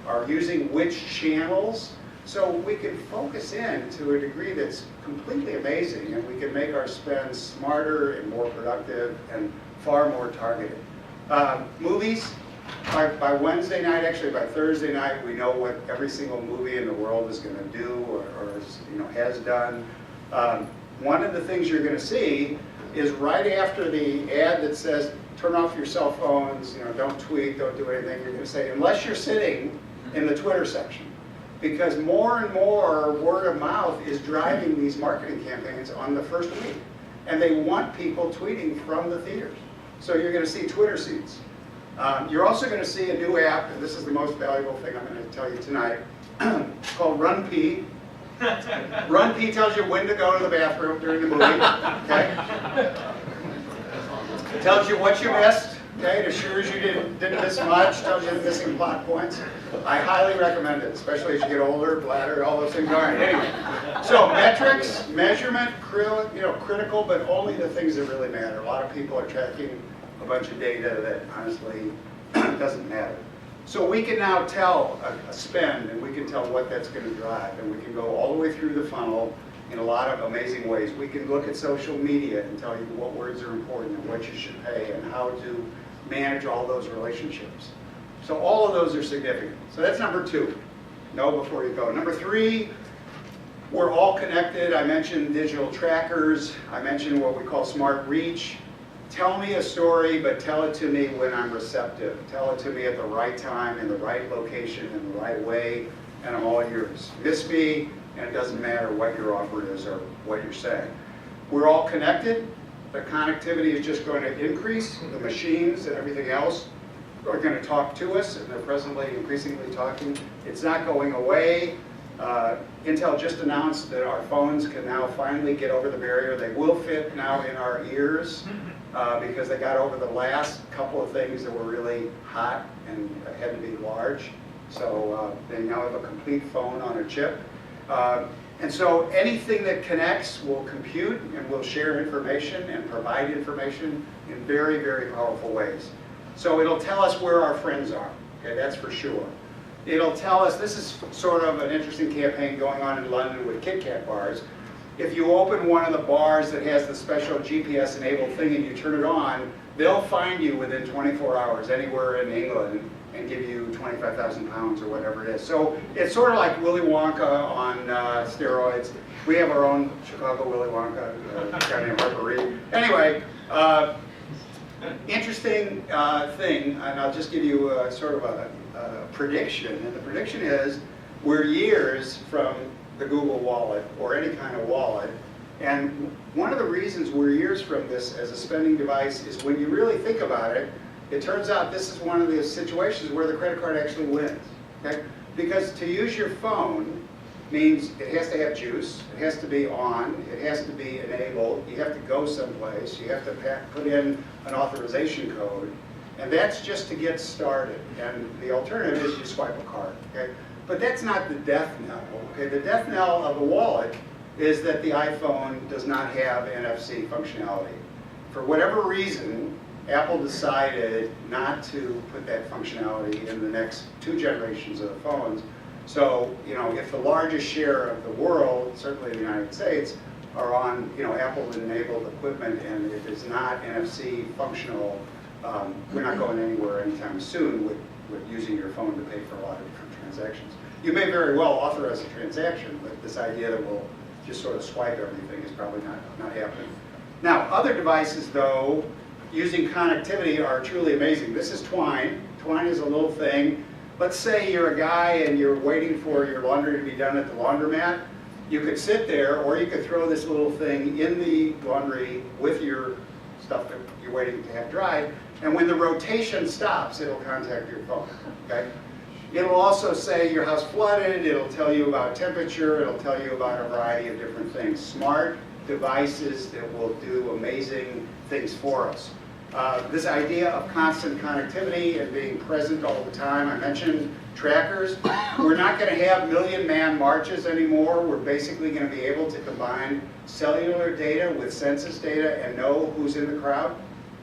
Speaker 2: are using which channels? So we can focus in to a degree that's completely amazing, and we can make our spend smarter and more productive and far more targeted. Movies. By Wednesday night, actually by Thursday night, we know what every single movie in the world is going to do or has done. One of the things you're going to see is right after the ad that says, turn off your cell phones, don't tweet, don't do anything, you're going to say, unless you're sitting in the Twitter section. Because more and more word of mouth is driving these marketing campaigns on the first week. And they want people tweeting from the theaters. So you're going to see Twitter seeds. You're also going to see a new app, and this is the most valuable thing I'm going to tell you tonight, called Run Pee. Run Pee tells you when to go to the bathroom during the movie. Okay? It tells you what you missed, Okay, it assures you didn't miss much, tells you the missing plot points. I highly recommend it, especially as you get older, bladder, all those things. All right, anyway. So metrics, measurement, critical, but only the things that really matter. A lot of people are tracking a bunch of data that honestly doesn't matter. So we can now tell a spend, and we can tell what that's going to drive, and we can go all the way through the funnel in a lot of amazing ways. We can look at social media and tell you what words are important and what you should pay and how to manage all those relationships. So all of those are significant. So that's number 2. Know before you go. Number 3, we're all connected. I mentioned digital trackers. I mentioned what we call smart reach. Tell me a story, but tell it to me when I'm receptive. Tell it to me at the right time, in the right location, in the right way, and I'm all yours. Miss me, and it doesn't matter what your offer is or what you're saying. We're all connected. The connectivity is just going to increase. The machines and everything else are going to talk to us, and they're presently increasingly talking. It's not going away. Intel just announced that our phones can now finally get over the barrier. They will fit now in our ears because they got over the last couple of things that were really hot and had to be large. So they now have a complete phone on a chip. And so anything that connects will compute and will share information and provide information in very, very powerful ways. So it'll tell us where our friends are, okay, that's for sure. It'll tell us, this is sort of an interesting campaign going on in London with Kit Kat bars. If you open one of the bars that has the special GPS enabled thing and you turn it on, they'll find you within 24 hours anywhere in England and give you 25,000 pounds or whatever it is. So it's sort of like Willy Wonka on steroids. We have our own Chicago Willy Wonka, a guy named Harper Reed. Anyway, interesting thing, and I'll just give you sort of a prediction. And the prediction is we're years from the Google wallet or any kind of wallet. And one of the reasons we're years from this as a spending device is when you really think about it, it turns out this is one of the situations where the credit card actually wins. Okay? Because to use your phone means it has to have juice, it has to be on, it has to be enabled, you have to go someplace, you have to put in an authorization code, and that's just to get started. And the alternative is you swipe a card. Okay? But that's not the death knell. Okay? The death knell of a wallet is that the iPhone does not have NFC functionality. For whatever reason, Apple decided not to put that functionality in the next 2 generations of the phones. So, if the largest share of the world, certainly the United States, are on, Apple-enabled equipment and it is not NFC functional, we're not going anywhere anytime soon with using your phone to pay for a lot of different transactions. You may very well authorize a transaction, but this idea that we'll just sort of swipe everything is probably not happening. Now, other devices, though, using connectivity are truly amazing. This is Twine. Twine is a little thing. Let's say you're a guy and you're waiting for your laundry to be done at the laundromat. You could sit there, or you could throw this little thing in the laundry with your stuff that you're waiting to have dried, and when the rotation stops, it'll contact your phone. Okay? It'll also say your house flooded, it'll tell you about temperature, it'll tell you about a variety of different things. Smart devices that will do amazing things for us. This idea of constant connectivity and being present all the time. I mentioned trackers. We're not going to have million-man marches anymore. We're basically going to be able to combine cellular data with census data and know who's in the crowd.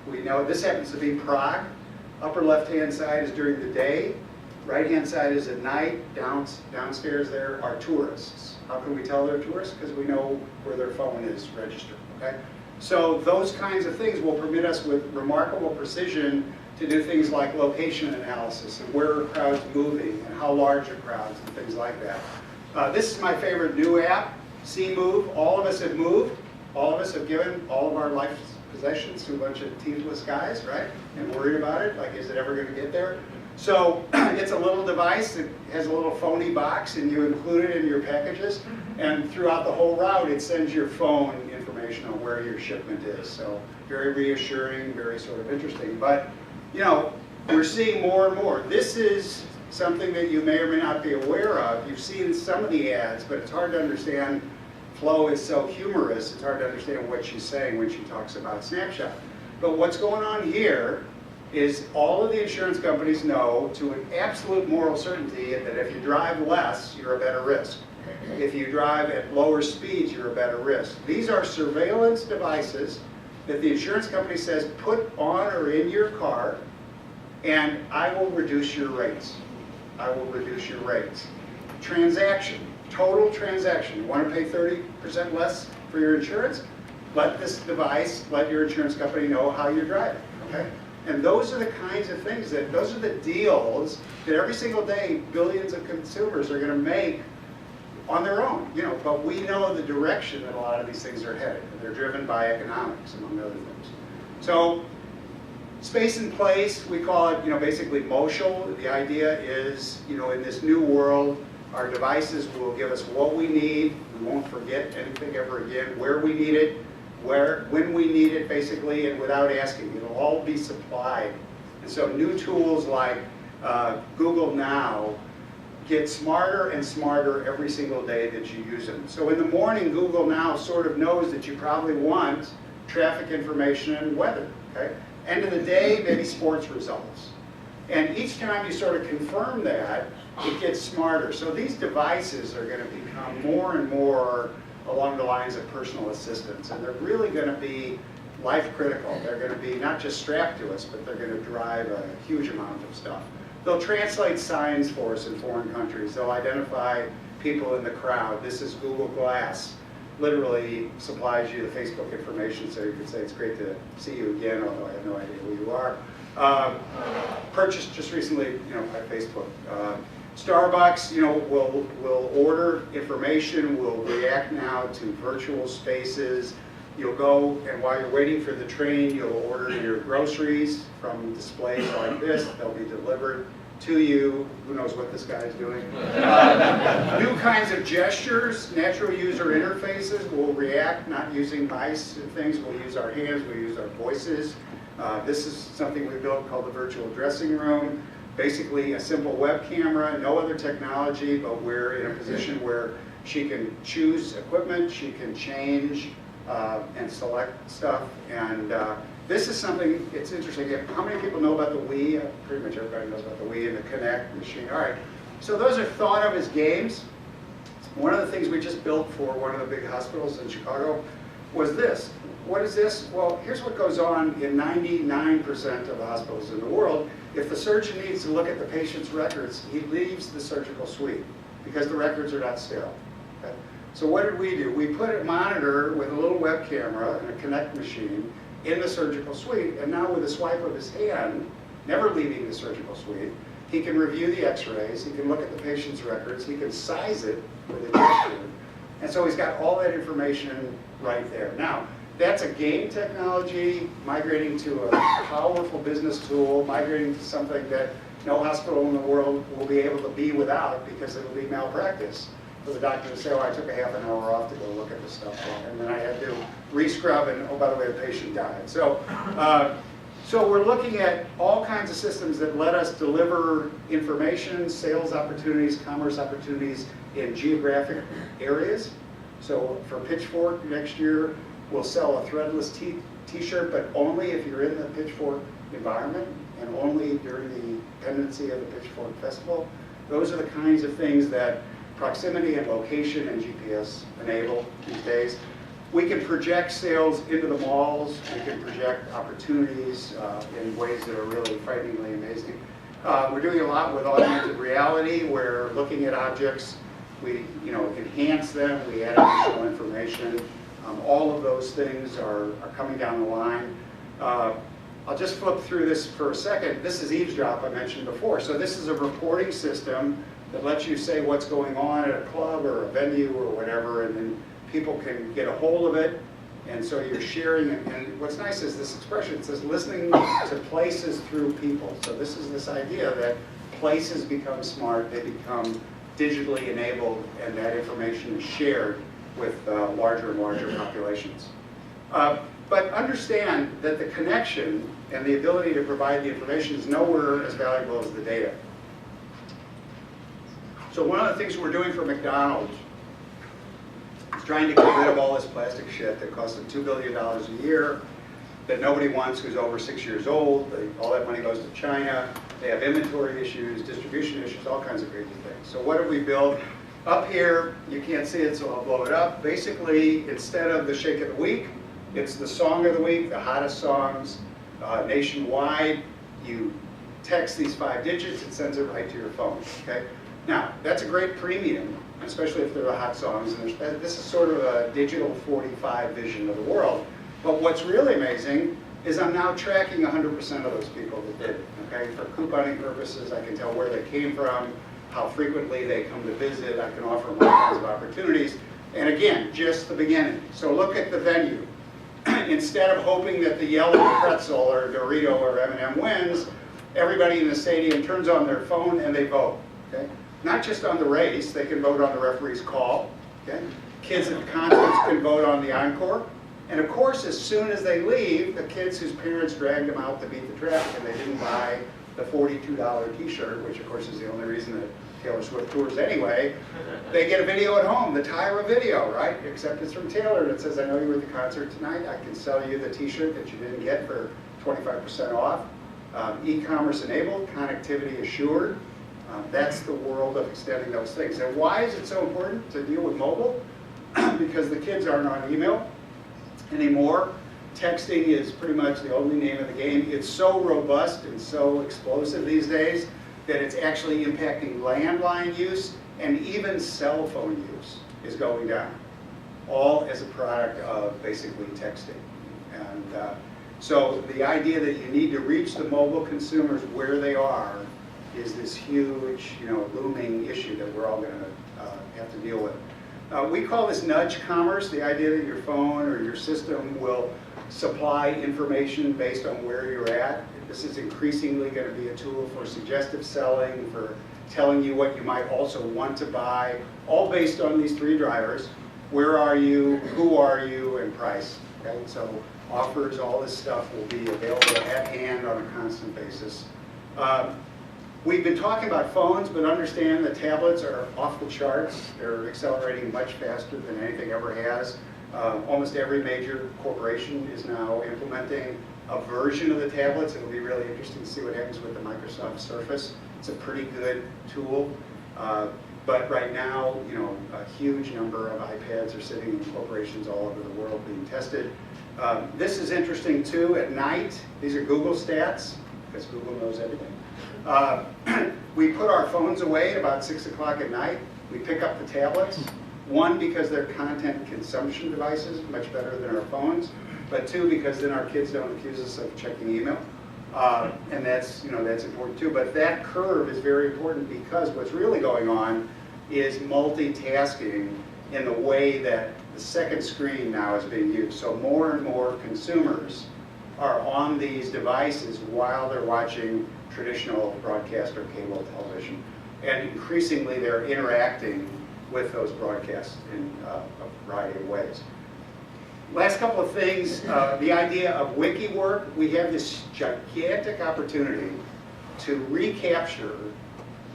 Speaker 2: We know this happens to be Prague. Upper left-hand side is during the day. Right-hand side is at night. Downstairs there are tourists. How can we tell they're tourists? Because we know where their phone is registered. Okay? So those kinds of things will permit us with remarkable precision to do things like location analysis and where are crowds moving and how large are crowds and things like that. This is my favorite new app, C-Move. All of us have moved. All of us have given all of our life possessions to a bunch of teethless guys, right? And worried about it, like is it ever going to get there? So it's a little device that has a little phony box and you include it in your packages, and throughout the whole route it sends your phone information on where your shipment is. So very reassuring, very sort of interesting. But we're seeing more and more. This is something that you may or may not be aware of. You've seen some of the ads, but it's hard to understand. Flo is so humorous, it's hard to understand what she's saying when she talks about Snapshot. But what's going on here is all of the insurance companies know to an absolute moral certainty that if you drive less, you're a better risk. If you drive at lower speeds, you're a better risk. These are surveillance devices that the insurance company says put on or in your car, and I will reduce your rates. I will reduce your rates. Transaction, total transaction. You want to pay 30% less for your insurance? Let this device, let your insurance company know how you're driving, okay? And those are the kinds of things those are the deals that every single day billions of consumers are going to make on their own, but we know the direction that a lot of these things are headed. They're driven by economics, among other things. So, space and place, we call it, basically motional. The idea is, in this new world, our devices will give us what we need. We won't forget anything ever again, where we need it, when we need it, basically, and without asking. It'll all be supplied. And so new tools like Google Now get smarter and smarter every single day that you use them. So in the morning, Google Now sort of knows that you probably want traffic information and weather. Okay? End of the day, maybe sports results. And each time you sort of confirm that, it gets smarter. So these devices are going to become more and more along the lines of personal assistants, and they're really going to be life critical. They're going to be not just strapped to us, but they're going to drive a huge amount of stuff. They'll translate signs for us in foreign countries. They'll identify people in the crowd. This is Google Glass. Literally supplies you the Facebook information, so you can say it's great to see you again, although I have no idea who you are. Purchased just recently, by Facebook. Starbucks, will order information, will react now to virtual spaces. You'll go, and while you're waiting for the train, you'll order your groceries from displays like this. They'll be delivered to you. Who knows what this guy's doing? New kinds of gestures, natural user interfaces will react, not using mice and things. We'll use our hands, we'll use our voices. This is something we built called the virtual dressing room. Basically a simple web camera, no other technology, but we're in a position where she can choose equipment, she can change and select stuff. And this is something, it's interesting. How many people know about the Wii? Pretty much everybody knows about the Wii and the Kinect machine. All right, so those are thought of as games. One of the things we just built for one of the big hospitals in Chicago was this. What is this? Well, here's what goes on in 99% of the hospitals in the world. If the surgeon needs to look at the patient's records, he leaves the surgical suite because the records are not sterile. Okay? So what did we do? We put a monitor with a little web camera and a Kinect machine in the surgical suite, and now with a swipe of his hand, never leaving the surgical suite, he can review the x-rays, he can look at the patient's records, he can size it with a gesture, and so he's got all that information right there. Now, that's a game technology, migrating to a powerful business tool, migrating to something that no hospital in the world will be able to be without because it'll be malpractice for the doctor to say, oh, I took a half an hour off to go look at this stuff, and then I had to re-scrub, and oh, by the way, the patient died. So, so we're looking at all kinds of systems that let us deliver information, sales opportunities, commerce opportunities in geographic areas. So for Pitchfork next year, we'll sell a threadless t-shirt, but only if you're in the Pitchfork environment and only during the pendency of the Pitchfork Festival. Those are the kinds of things that proximity and location and GPS enable these days. We can project sales into the malls. We can project opportunities in ways that are really frighteningly amazing. We're doing a lot with augmented reality. We're looking at objects. We enhance them. We add additional information. All of those things are coming down the line. I'll just flip through this for a second. This is Eavesdrop, I mentioned before. So this is a reporting system that lets you say what's going on at a club or a venue or whatever, and then people can get a hold of it. And so you're sharing it. And what's nice is this expression. It says listening to places through people. So this is this idea that places become smart, they become digitally enabled, and that information is shared with larger and larger populations. But understand that the connection and the ability to provide the information is nowhere as valuable as the data. So one of the things we're doing for McDonald's is trying to get rid of all this plastic shit that costs them $2 billion a year. that nobody wants who's over 6 years old. All that money goes to China. They have inventory issues, distribution issues, all kinds of crazy things. So what have we built? Up here, you can't see it, so I'll blow it up. Basically, instead of the Shake of the Week, it's the Song of the Week, the hottest songs nationwide. You text these 5 digits, it sends it right to your phone, okay? Now, that's a great premium, especially if they're the hot songs. And this is sort of a digital 45 vision of the world. But what's really amazing is I'm now tracking 100% of those people that did it, okay? For couponing purposes, I can tell where they came from, how frequently they come to visit. I can offer them all kinds of opportunities. And again, just the beginning. So look at the venue. Instead of hoping that the yellow pretzel or Dorito or M&M wins, everybody in the stadium turns on their phone and they vote, okay? Not just on the race, they can vote on the referee's call, okay? Kids at concerts can vote on the encore. And of course, as soon as they leave, the kids whose parents dragged them out to beat the traffic and they didn't buy the $42 t-shirt, which of course is the only reason that Taylor Swift tours anyway, they get a video at home, the Tyra video, right? Except it's from Taylor and it says, I know you were at the concert tonight, I can sell you the t-shirt that you didn't get for 25% off. E-commerce enabled, connectivity assured. That's the world of extending those things. And why is it so important to deal with mobile? Because the kids aren't on email anymore. Texting is pretty much the only name of the game. It's so robust and so explosive these days that it's actually impacting landline use, and even cell phone use is going down, all as a product of basically texting. And so the idea that you need to reach the mobile consumers where they are is this huge, looming issue that we're all going to have to deal with. We call this nudge commerce, the idea that your phone or your system will supply information based on where you're at. This is increasingly going to be a tool for suggestive selling, for telling you what you might also want to buy, all based on these 3 drivers. Where are you, who are you, and price. Okay? So offers, all this stuff will be available at hand on a constant basis. We've been talking about phones, but understand that tablets are off the charts. They're accelerating much faster than anything ever has. Almost every major corporation is now implementing a version of the tablets. It'll be really interesting to see what happens with the Microsoft Surface. It's a pretty good tool. But right now, a huge number of iPads are sitting in corporations all over the world being tested. This is interesting too. At night, these are Google stats, because Google knows everything. We put our phones away at about 6 o'clock at night. We pick up the tablets. 1, because they're content consumption devices, much better than our phones. But 2, because then our kids don't accuse us of checking email. And that's important too. But that curve is very important because what's really going on is multitasking in the way that the second screen now is being used. So more and more consumers are on these devices while they're watching traditional broadcast or cable television. And increasingly they're interacting with those broadcasts in a variety of ways. Last couple of things, the idea of wiki work. We have this gigantic opportunity to recapture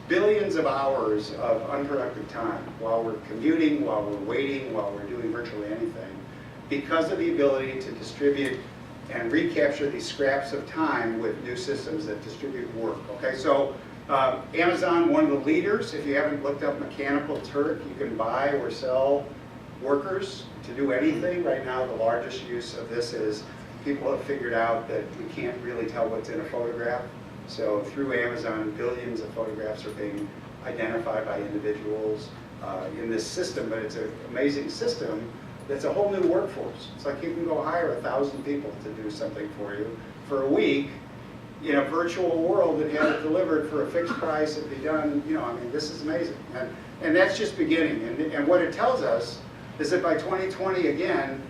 Speaker 2: billions of hours of unproductive time while we're commuting, while we're waiting, while we're doing virtually anything, because of the ability to distribute and recapture these scraps of time with new systems that distribute work. Okay, so Amazon, one of the leaders. If you haven't looked up Mechanical Turk, you can buy or sell workers to do anything. Right now, the largest use of this is people have figured out that we can't really tell what's in a photograph. So through Amazon, billions of photographs are being identified by individuals in this system, but it's an amazing system that's a whole new workforce. It's like you can go hire 1,000 people to do something for you for a week in a virtual world that had it delivered for a fixed price. It'd be done, this is amazing. And that's just beginning. And what it tells us is that by 2020, again,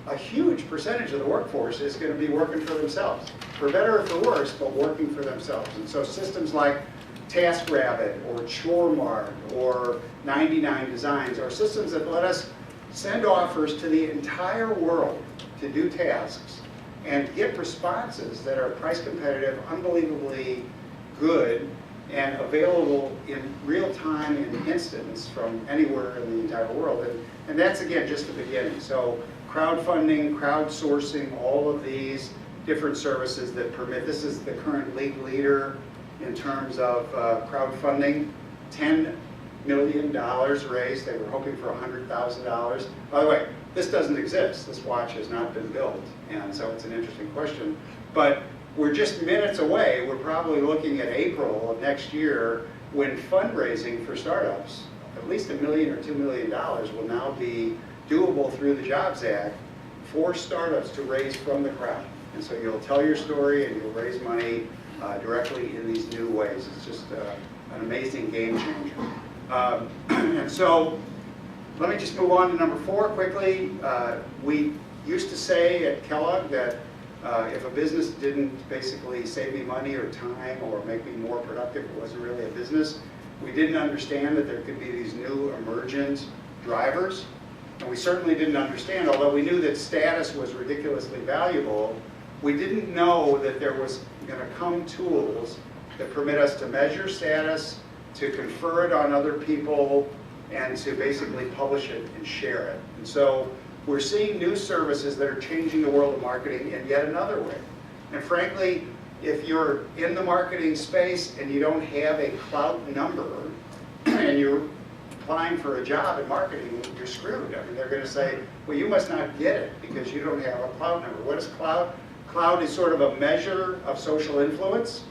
Speaker 2: a huge percentage of the workforce is going to be working for themselves, for better or for worse, but working for themselves. And so systems like TaskRabbit or ChoreMart or 99 Designs are systems that let us send offers to the entire world to do tasks and get responses that are price competitive, unbelievably good, and available in real time and instance from anywhere in the entire world. And that's, again, just the beginning. So crowdfunding, crowdsourcing, all of these different services that permit. This is the current league leader in terms of crowdfunding. $10 million raised. They were hoping for $100,000. By the way, this doesn't exist. This watch has not been built, and so it's an interesting question. But we're just minutes away. We're probably looking at April of next year when fundraising for startups, at least $1 million or $2 million, will now be doable through the Jobs Act for startups to raise from the crowd. And so you'll tell your story and you'll raise money directly in these new ways. It's just an amazing game changer. And so let me just move on to number 4 quickly. We used to say at Kellogg that if a business didn't basically save me money or time or make me more productive, it wasn't really a business. We didn't understand that there could be these new emergent drivers. And we certainly didn't understand, although we knew that status was ridiculously valuable, we didn't know that there was going to come tools that permit us to measure status, to confer it on other people, and to basically publish it and share it. And so we're seeing new services that are changing the world of marketing in yet another way. And frankly, if you're in the marketing space and you don't have a clout number and you're applying for a job in marketing, you're screwed. I mean, they're going to say, well, you must not get it because you don't have a clout number. What is clout? Clout is sort of a measure of social influence.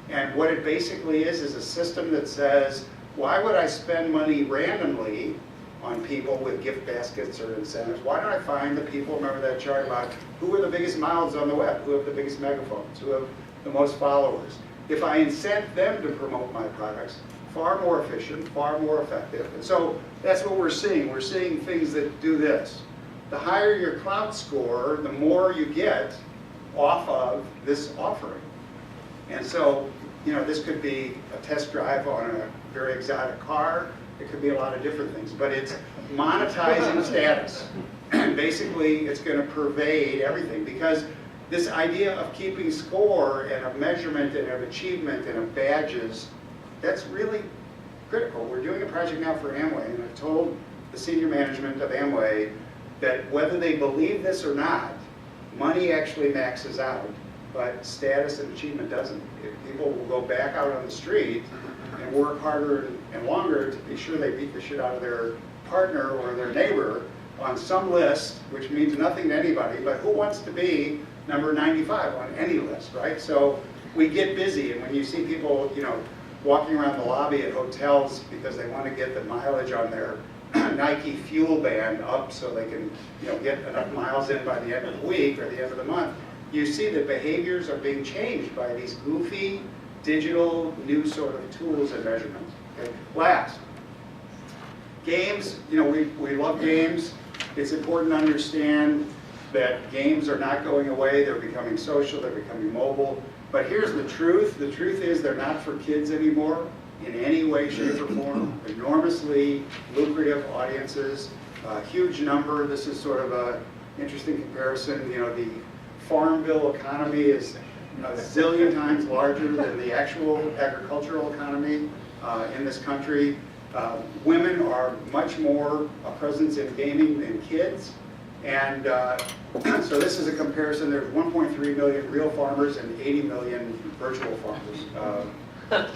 Speaker 2: And what it basically is a system that says, why would I spend money randomly on people with gift baskets or incentives? Why don't I find the people, remember that chart about who are the biggest mouths on the web, who have the biggest megaphones, who have the most followers? If I incent them to promote my products, far more efficient, far more effective. And so that's what we're seeing. We're seeing things that do this. The higher your clout score, the more you get off of this offering. And so, you know, this could be a test drive on a very exotic car. It could be a lot of different things, but it's monetizing status. And basically, it's going to pervade everything because this idea of keeping score and of measurement and of achievement and of badges, that's really critical. We're doing a project now for Amway, and I've told the senior management of Amway that whether they believe this or not, money actually maxes out, but status and achievement doesn't. If people will go back out on the street and work harder and longer to be sure they beat the shit out of their partner or their neighbor on some list, which means nothing to anybody, but who wants to be number 95 on any list, right? So we get busy, and when you see people, you know, walking around the lobby at hotels because they want to get the mileage on their Nike fuel band up so they can, you know, get enough miles in by the end of the week or the end of the month, you see that behaviors are being changed by these goofy, digital, new sort of tools and measurements. Okay? Last, games, you know, we love games. It's important to understand that games are not going away. They're becoming social, they're becoming mobile. But here's the truth. The truth is they're not for kids anymore in any way, shape, or form. Enormously lucrative audiences, a huge number. This is sort of an interesting comparison. You know, the Farmville economy is a zillion times larger than the actual agricultural economy in this country. Women are much more a presence in gaming than kids. And so this is a comparison. There's 1.3 million real farmers and 80 million virtual farmers.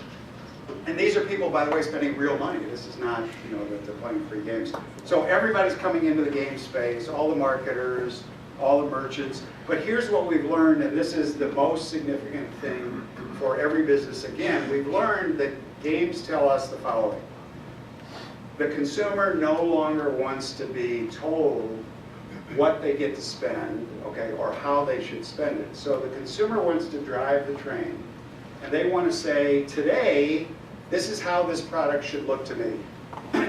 Speaker 2: And these are people, by the way, spending real money. This is not, you know, that they're playing free games. So everybody's coming into the game space, all the marketers, all the merchants. But here's what we've learned, and this is the most significant thing for every business. Again, we've learned that games tell us the following. The consumer no longer wants to be told what they get to spend, okay, or how they should spend it. So the consumer wants to drive the train, and they want to say, today, this is how this product should look to me.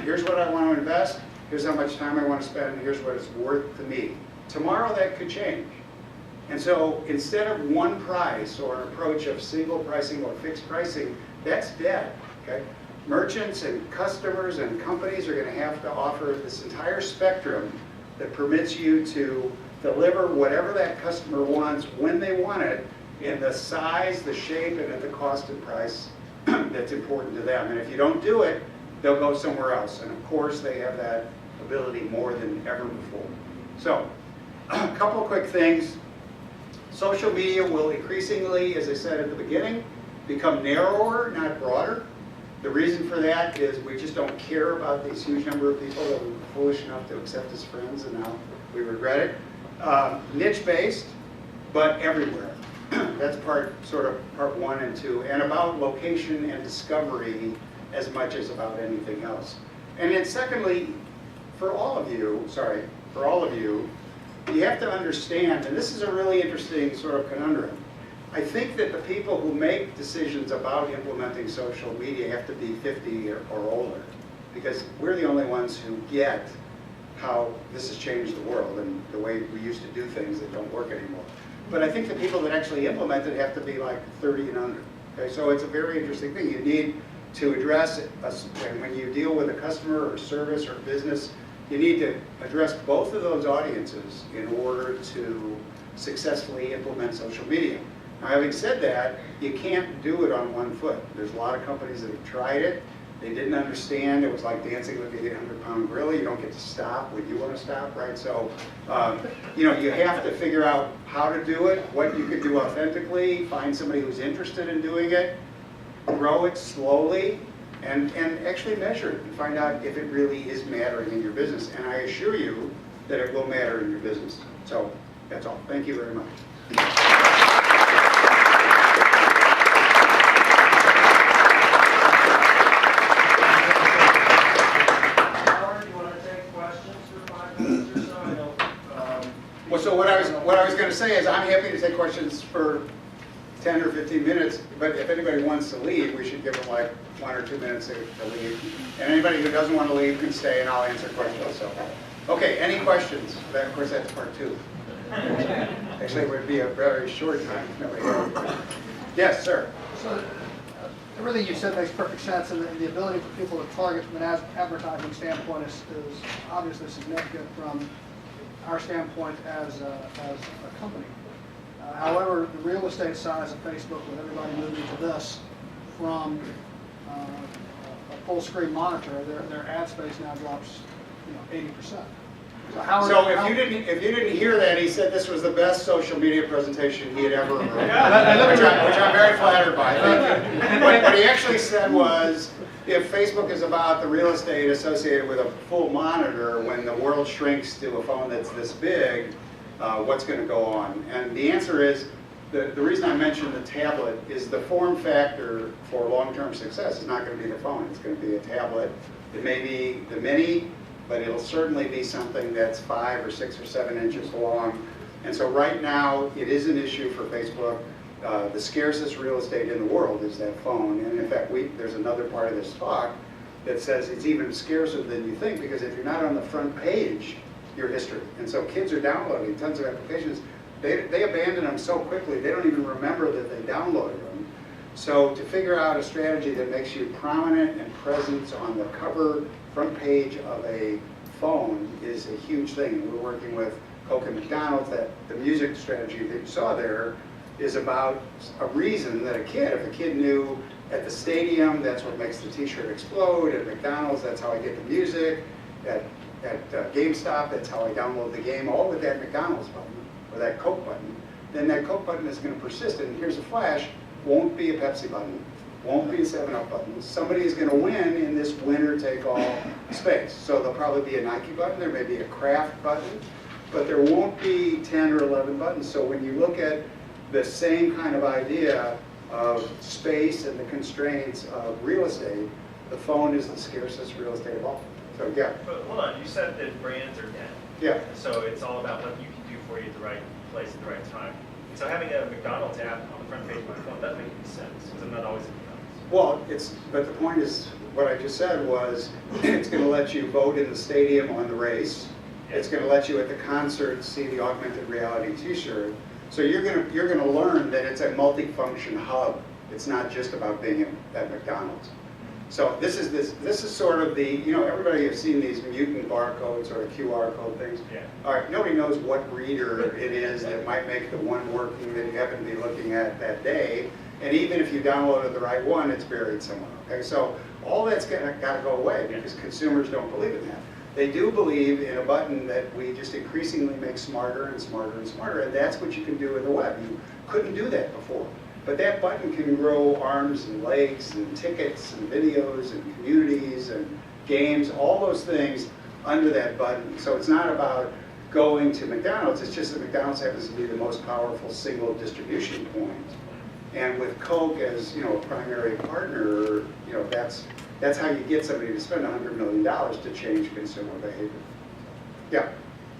Speaker 2: Here's what I want to invest, here's how much time I want to spend, here's what it's worth to me. Tomorrow that could change. And so instead of one price or an approach of single pricing or fixed pricing, that's dead, okay? Merchants and customers and companies are going to have to offer this entire spectrum that permits you to deliver whatever that customer wants when they want it in the size, the shape, and at the cost and price that's important to them. And if you don't do it, they'll go somewhere else. And of course, they have that ability more than ever before. So a couple of quick things. Social media will increasingly, as I said at the beginning, become narrower, not broader. The reason for that is we just don't care about these huge number of people that we were foolish enough to accept as friends, and now we regret it. Niche-based, but everywhere. That's sort of part 1 and 2, and about location and discovery as much as about anything else. And then secondly, for all of you, you have to understand, and this is a really interesting sort of conundrum. I think that the people who make decisions about implementing social media have to be 50 or older, because we're the only ones who get how this has changed the world and the way we used to do things that don't work anymore. But I think the people that actually implement it have to be like 30 and under. Okay, so it's a very interesting thing. You need to address it, and when you deal with a customer or service or business, you need to address both of those audiences in order to successfully implement social media. Now, having said that, you can't do it on one foot. There's a lot of companies that have tried it. They didn't understand. It was like dancing with the 800-pound gorilla. You don't get to stop when you want to stop, right? So, you have to figure out how to do it, what you could do authentically, find somebody who's interested in doing it, grow it slowly, and actually measure it and find out if it really is mattering in your business. And I assure you that it will matter in your business. So that's all. Thank you very much. Well, so what I was going to say is I'm happy to take questions for 10 or 15 minutes, but if anybody wants to leave, we should give them like 1 or 2 minutes to leave. And anybody who doesn't want to leave can stay, and I'll answer questions. So, okay, any questions? Of course, that's part 2. Actually, it would be a very short time. Nobody had any questions. Yes, sir.
Speaker 3: So, everything you said makes perfect sense, and the ability for people to target from an advertising standpoint is obviously significant from our standpoint as a company. However, the real estate size of Facebook, with everybody moving to this from a full screen monitor, their ad space now drops 80%.
Speaker 2: So if you didn't hear that, he said this was the best social media presentation he had ever heard, which I'm very flattered by. Thank you. What he actually said was, if Facebook is about the real estate associated with a full monitor, when the world shrinks to a phone that's this big, what's going to go on? And the answer is, the reason I mentioned the tablet is the form factor for long-term success is not going to be the phone. It's going to be a tablet. It may be the mini, but it'll certainly be something that's 5 or 6 or 7 inches long. And so right now, it is an issue for Facebook. The scarcest real estate in the world is that phone. And in fact, there's another part of this talk that says it's even scarcer than you think, because if you're not on the front page, your history. And so kids are downloading tons of applications. They abandon them so quickly, they don't even remember that they downloaded them. So to figure out a strategy that makes you prominent and present on the cover, front page of a phone is a huge thing. And we're working with Coke and McDonald's. That the music strategy that you saw there is about a reason that if a kid knew at the stadium, that's what makes the t-shirt explode. At McDonald's, that's how I get the music. At GameStop, that's how I download the game, all with that McDonald's button, or that Coke button. Then that Coke button is going to persist, and here's a flash, won't be a Pepsi button, won't be a 7-Up button. Somebody is going to win in this winner-take-all space. So there'll probably be a Nike button, there may be a Kraft button, but there won't be 10 or 11 buttons. So when you look at the same kind of idea of space and the constraints of real estate, the phone is the scarcest real estate of all. So yeah.
Speaker 4: But hold on, you said that brands are dead.
Speaker 2: Yeah.
Speaker 4: So it's all about what you can do for you at the right place at the right time. So having a McDonald's app on the front page of my phone doesn't make any sense, because I'm not always at McDonald's.
Speaker 2: Well, but the point is, what I just said was, it's going to let you vote in the stadium on the race. It's going to let you at the concert see the augmented reality t-shirt. So you're going to learn that it's a multi-function hub. It's not just about being at McDonald's. So this is sort of the, everybody has seen these mutant barcodes or QR code things.
Speaker 4: Yeah.
Speaker 2: All right, nobody knows what reader it is that might make the one working that you happen to be looking at that day. And even if you downloaded the right one, it's buried somewhere. Okay, so all that's got to go away because consumers don't believe in that. they do believe in a button that we just increasingly make smarter and smarter and smarter, and that's what you can do with the web. You couldn't do that before. But that button can grow arms and legs and tickets and videos and communities and games, all those things under that button. So it's not about going to McDonald's, it's just that McDonald's happens to be the most powerful single distribution point. And with Coke as, a primary partner, that's how you get somebody to spend $100 million to change consumer behavior. Yeah.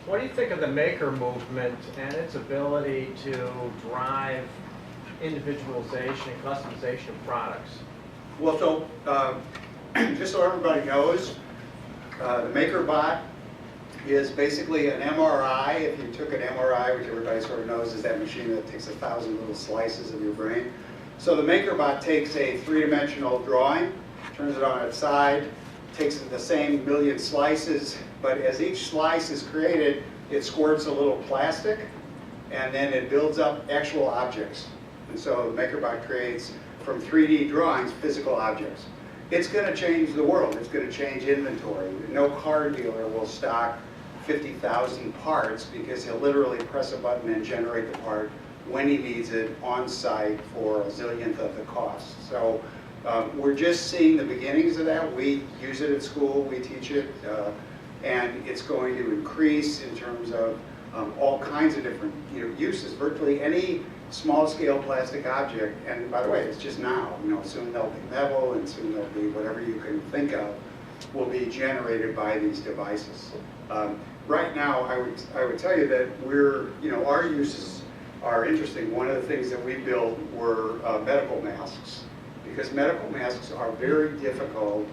Speaker 5: What do you think of the maker movement and its ability to drive individualization and customization of products?
Speaker 2: Well, so just so everybody knows, the MakerBot is basically an MRI. If you took an MRI, which everybody sort of knows is that machine that takes 1,000 little slices of your brain. So the MakerBot takes a three-dimensional drawing, turns it on its side, takes the same million slices, but as each slice is created, it squirts a little plastic, and then it builds up actual objects. And so the MakerBot creates, from 3D drawings, physical objects. It's going to change the world. It's going to change inventory. No car dealer will stock 50,000 parts because he'll literally press a button and generate the part when he needs it on site for a zillionth of the cost. So we're just seeing the beginnings of that. We use it at school, we teach it, and it's going to increase in terms of all kinds of different uses. Virtually any small-scale plastic object, and by the way, it's just now. Soon there'll be metal, and soon there'll be whatever you can think of will be generated by these devices. Right now, I would tell you that our uses are interesting. One of the things that we built were medical masks, because medical masks are very difficult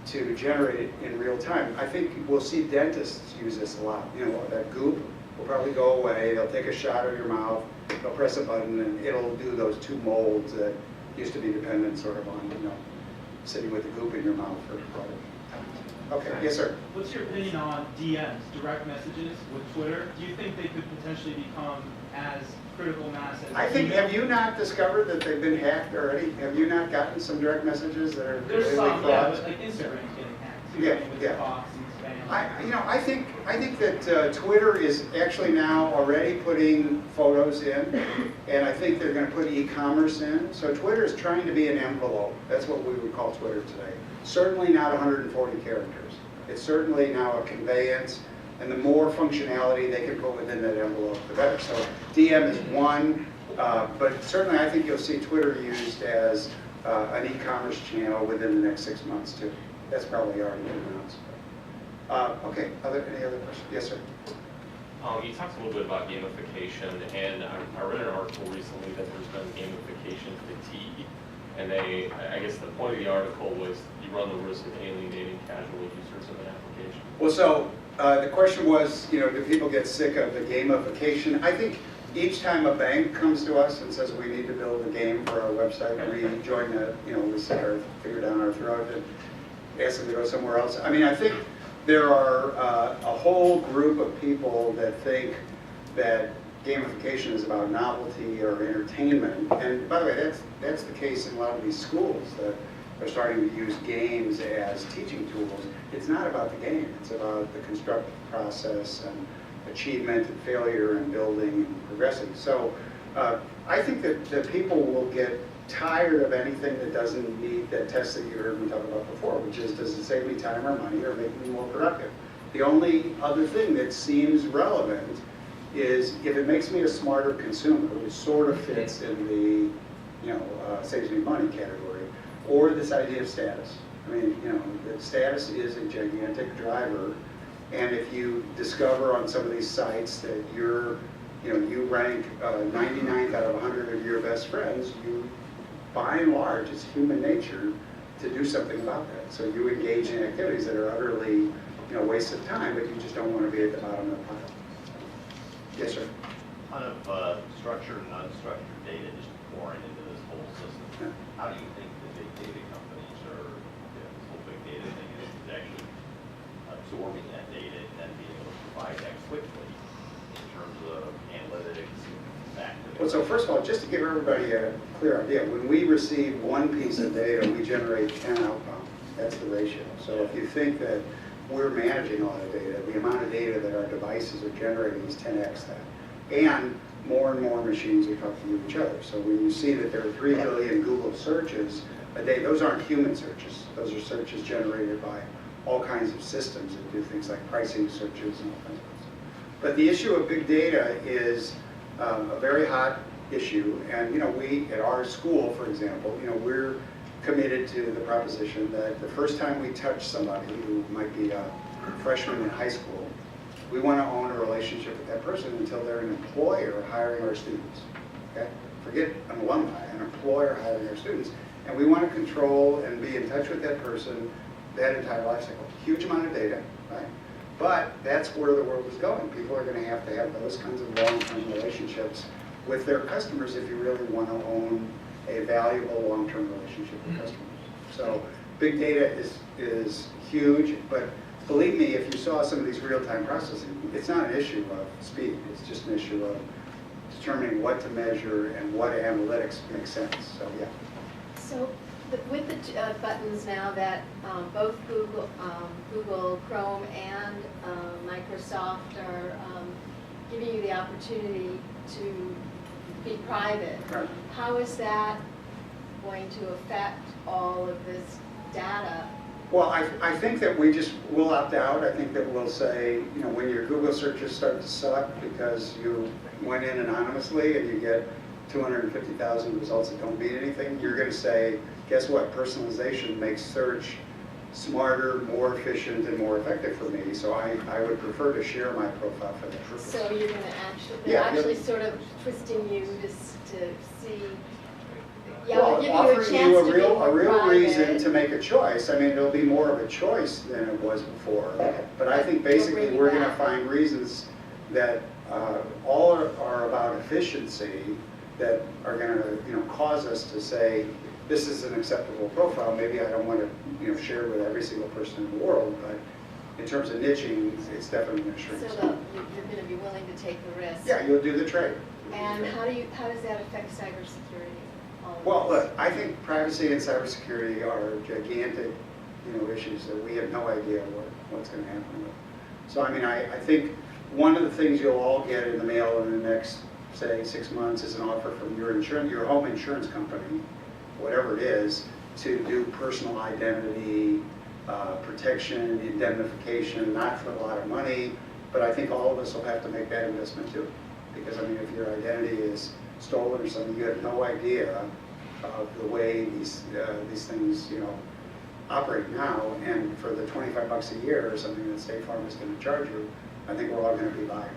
Speaker 2: to generate in real time. I think we'll see dentists use this a lot. That goop will probably go away. They'll take a shot of your mouth, they'll press a button, and it'll do those two molds that used to be dependent sort of on, sitting with the goop in your mouth for quite a time. Okay, yes, sir.
Speaker 6: What's your opinion on DMs, direct messages with Twitter? Do you think they could potentially become as critical mass as
Speaker 2: I think,
Speaker 6: email?
Speaker 2: have you not discovered that they've been hacked already? Have you not gotten some direct messages that are
Speaker 6: There's
Speaker 2: completely
Speaker 6: some, yeah,
Speaker 2: frauds?
Speaker 6: but like Instagram's getting hacked too,
Speaker 2: Yeah,
Speaker 6: right, with
Speaker 2: yeah.
Speaker 6: the bots and spam.
Speaker 2: I think that Twitter is actually now already putting photos in, and I think they're going to put e-commerce in. So Twitter is trying to be an envelope. That's what we would call Twitter today. Certainly not 140 characters. It's certainly now a conveyance, and the more functionality they can put within that envelope, the better. So DM is one, but certainly I think you'll see Twitter used as an e-commerce channel within the next 6 months too. That's probably already been announced. Okay, any other questions? Yes, sir.
Speaker 7: You talked a little bit about gamification, and I read an article recently that there's been gamification fatigue, and I guess the point of the article was you run the risk of alienating casual users of an application.
Speaker 2: Well, so the question was, do people get sick of the gamification? I think each time a bank comes to us and says we need to build a game for our website, we join the, we stick our finger down our throat and ask them to go somewhere else. I mean, I think there are a whole group of people that think that gamification is about novelty or entertainment. And by the way, that's the case in a lot of these schools that are starting to use games as teaching tools. It's not about the game. It's about the constructive process and achievement and failure and building and progressing. So I think that people will get tired of anything that doesn't meet that test that you heard me talk about before, which is, does it save me time or money or make me more productive? The only other thing that seems relevant is if it makes me a smarter consumer, which sort of fits in the, saves me money category, or this idea of status. I mean, that status is a gigantic driver, and if you discover on some of these sites that you rank 99th out of 100 of your best friends, by and large, it's human nature to do something about that. So you engage in activities that are utterly, waste of time, but you just don't want to be at the bottom of the pile. Yes, sir.
Speaker 8: A ton of structured and unstructured data just pouring into this whole system.
Speaker 2: Yeah.
Speaker 8: How do you think the big data companies are, this whole big data thing is actually absorbing that data and then being able to provide that quickly in terms of analytics back to the...
Speaker 2: Well, so first of all, just to give everybody a clear idea, when we receive one piece of data, we generate 10 outbound. That's the ratio. So if you think that we're managing all that data. The amount of data that our devices are generating is 10x that. And more machines are talking to each other. So when you see that there are 3 billion Google searches a day, those aren't human searches. Those are searches generated by all kinds of systems that do things like pricing searches and all kinds of stuff. But the issue of big data is a very hot issue. And we, at our school, for example, we're committed to the proposition that the first time we touch somebody who might be a freshman in high school, we want to own a relationship with that person until they're an employer hiring our students. Okay? Forget an alumni, an employer hiring our students. And we want to control and be in touch with that person that entire life cycle. Huge amount of data, right? But that's where the world is going. People are going to have those kinds of long-term relationships with their customers if you really want to own a valuable long-term relationship with customers. So big data is huge, but believe me, if you saw some of these real-time processing, it's not an issue of speed. It's just an issue of determining what to measure and what analytics make sense. So yeah.
Speaker 9: So with the buttons now that both Google Chrome and Microsoft are giving you the opportunity to be private,
Speaker 2: Right.
Speaker 9: how is that going to affect all of this data?
Speaker 2: Well, I think that we'll opt out. I think that we'll say, when your Google searches start to suck because you went in anonymously and you get 250,000 results that don't mean anything, you're going to say, guess what? Personalization makes search smarter, more efficient, and more effective for me. So I would prefer to share my profile for that purpose.
Speaker 9: So you're going to
Speaker 2: Yeah,
Speaker 9: actually sort of twisting you to see. Yeah,
Speaker 2: Well,
Speaker 9: we're giving you a
Speaker 2: offering
Speaker 9: chance
Speaker 2: you
Speaker 9: to be more
Speaker 2: a real reason
Speaker 9: private.
Speaker 2: to make a choice. I mean, it'll be more of a choice than it was before. But I think
Speaker 9: We'll
Speaker 2: basically
Speaker 9: bring you
Speaker 2: we're going to
Speaker 9: back.
Speaker 2: find reasons that all are about efficiency that are going to cause us to say, this is an acceptable profile. Maybe I don't want to share with every single person in the world, but in terms of niching, it's definitely going to shrink.
Speaker 9: So you're going to be willing to take the risk.
Speaker 2: Yeah, you'll do the trade.
Speaker 9: And how does that affect cybersecurity? All of
Speaker 2: Well,
Speaker 9: this?
Speaker 2: look, I think privacy and cybersecurity are gigantic, issues that we have no idea what's going to happen with. So, I mean, I think one of the things you'll all get in the mail in the next, say, 6 months is an offer from your home insurance company, whatever it is, to do personal identity protection, indemnification, not for a lot of money, but I think all of us will have to make that investment too. Because, I mean, if your identity is stolen or something, you have no idea of the way these things, operate now. And for the $25 a year or something that State Farm is going to charge you, I think we're all going to be buyers.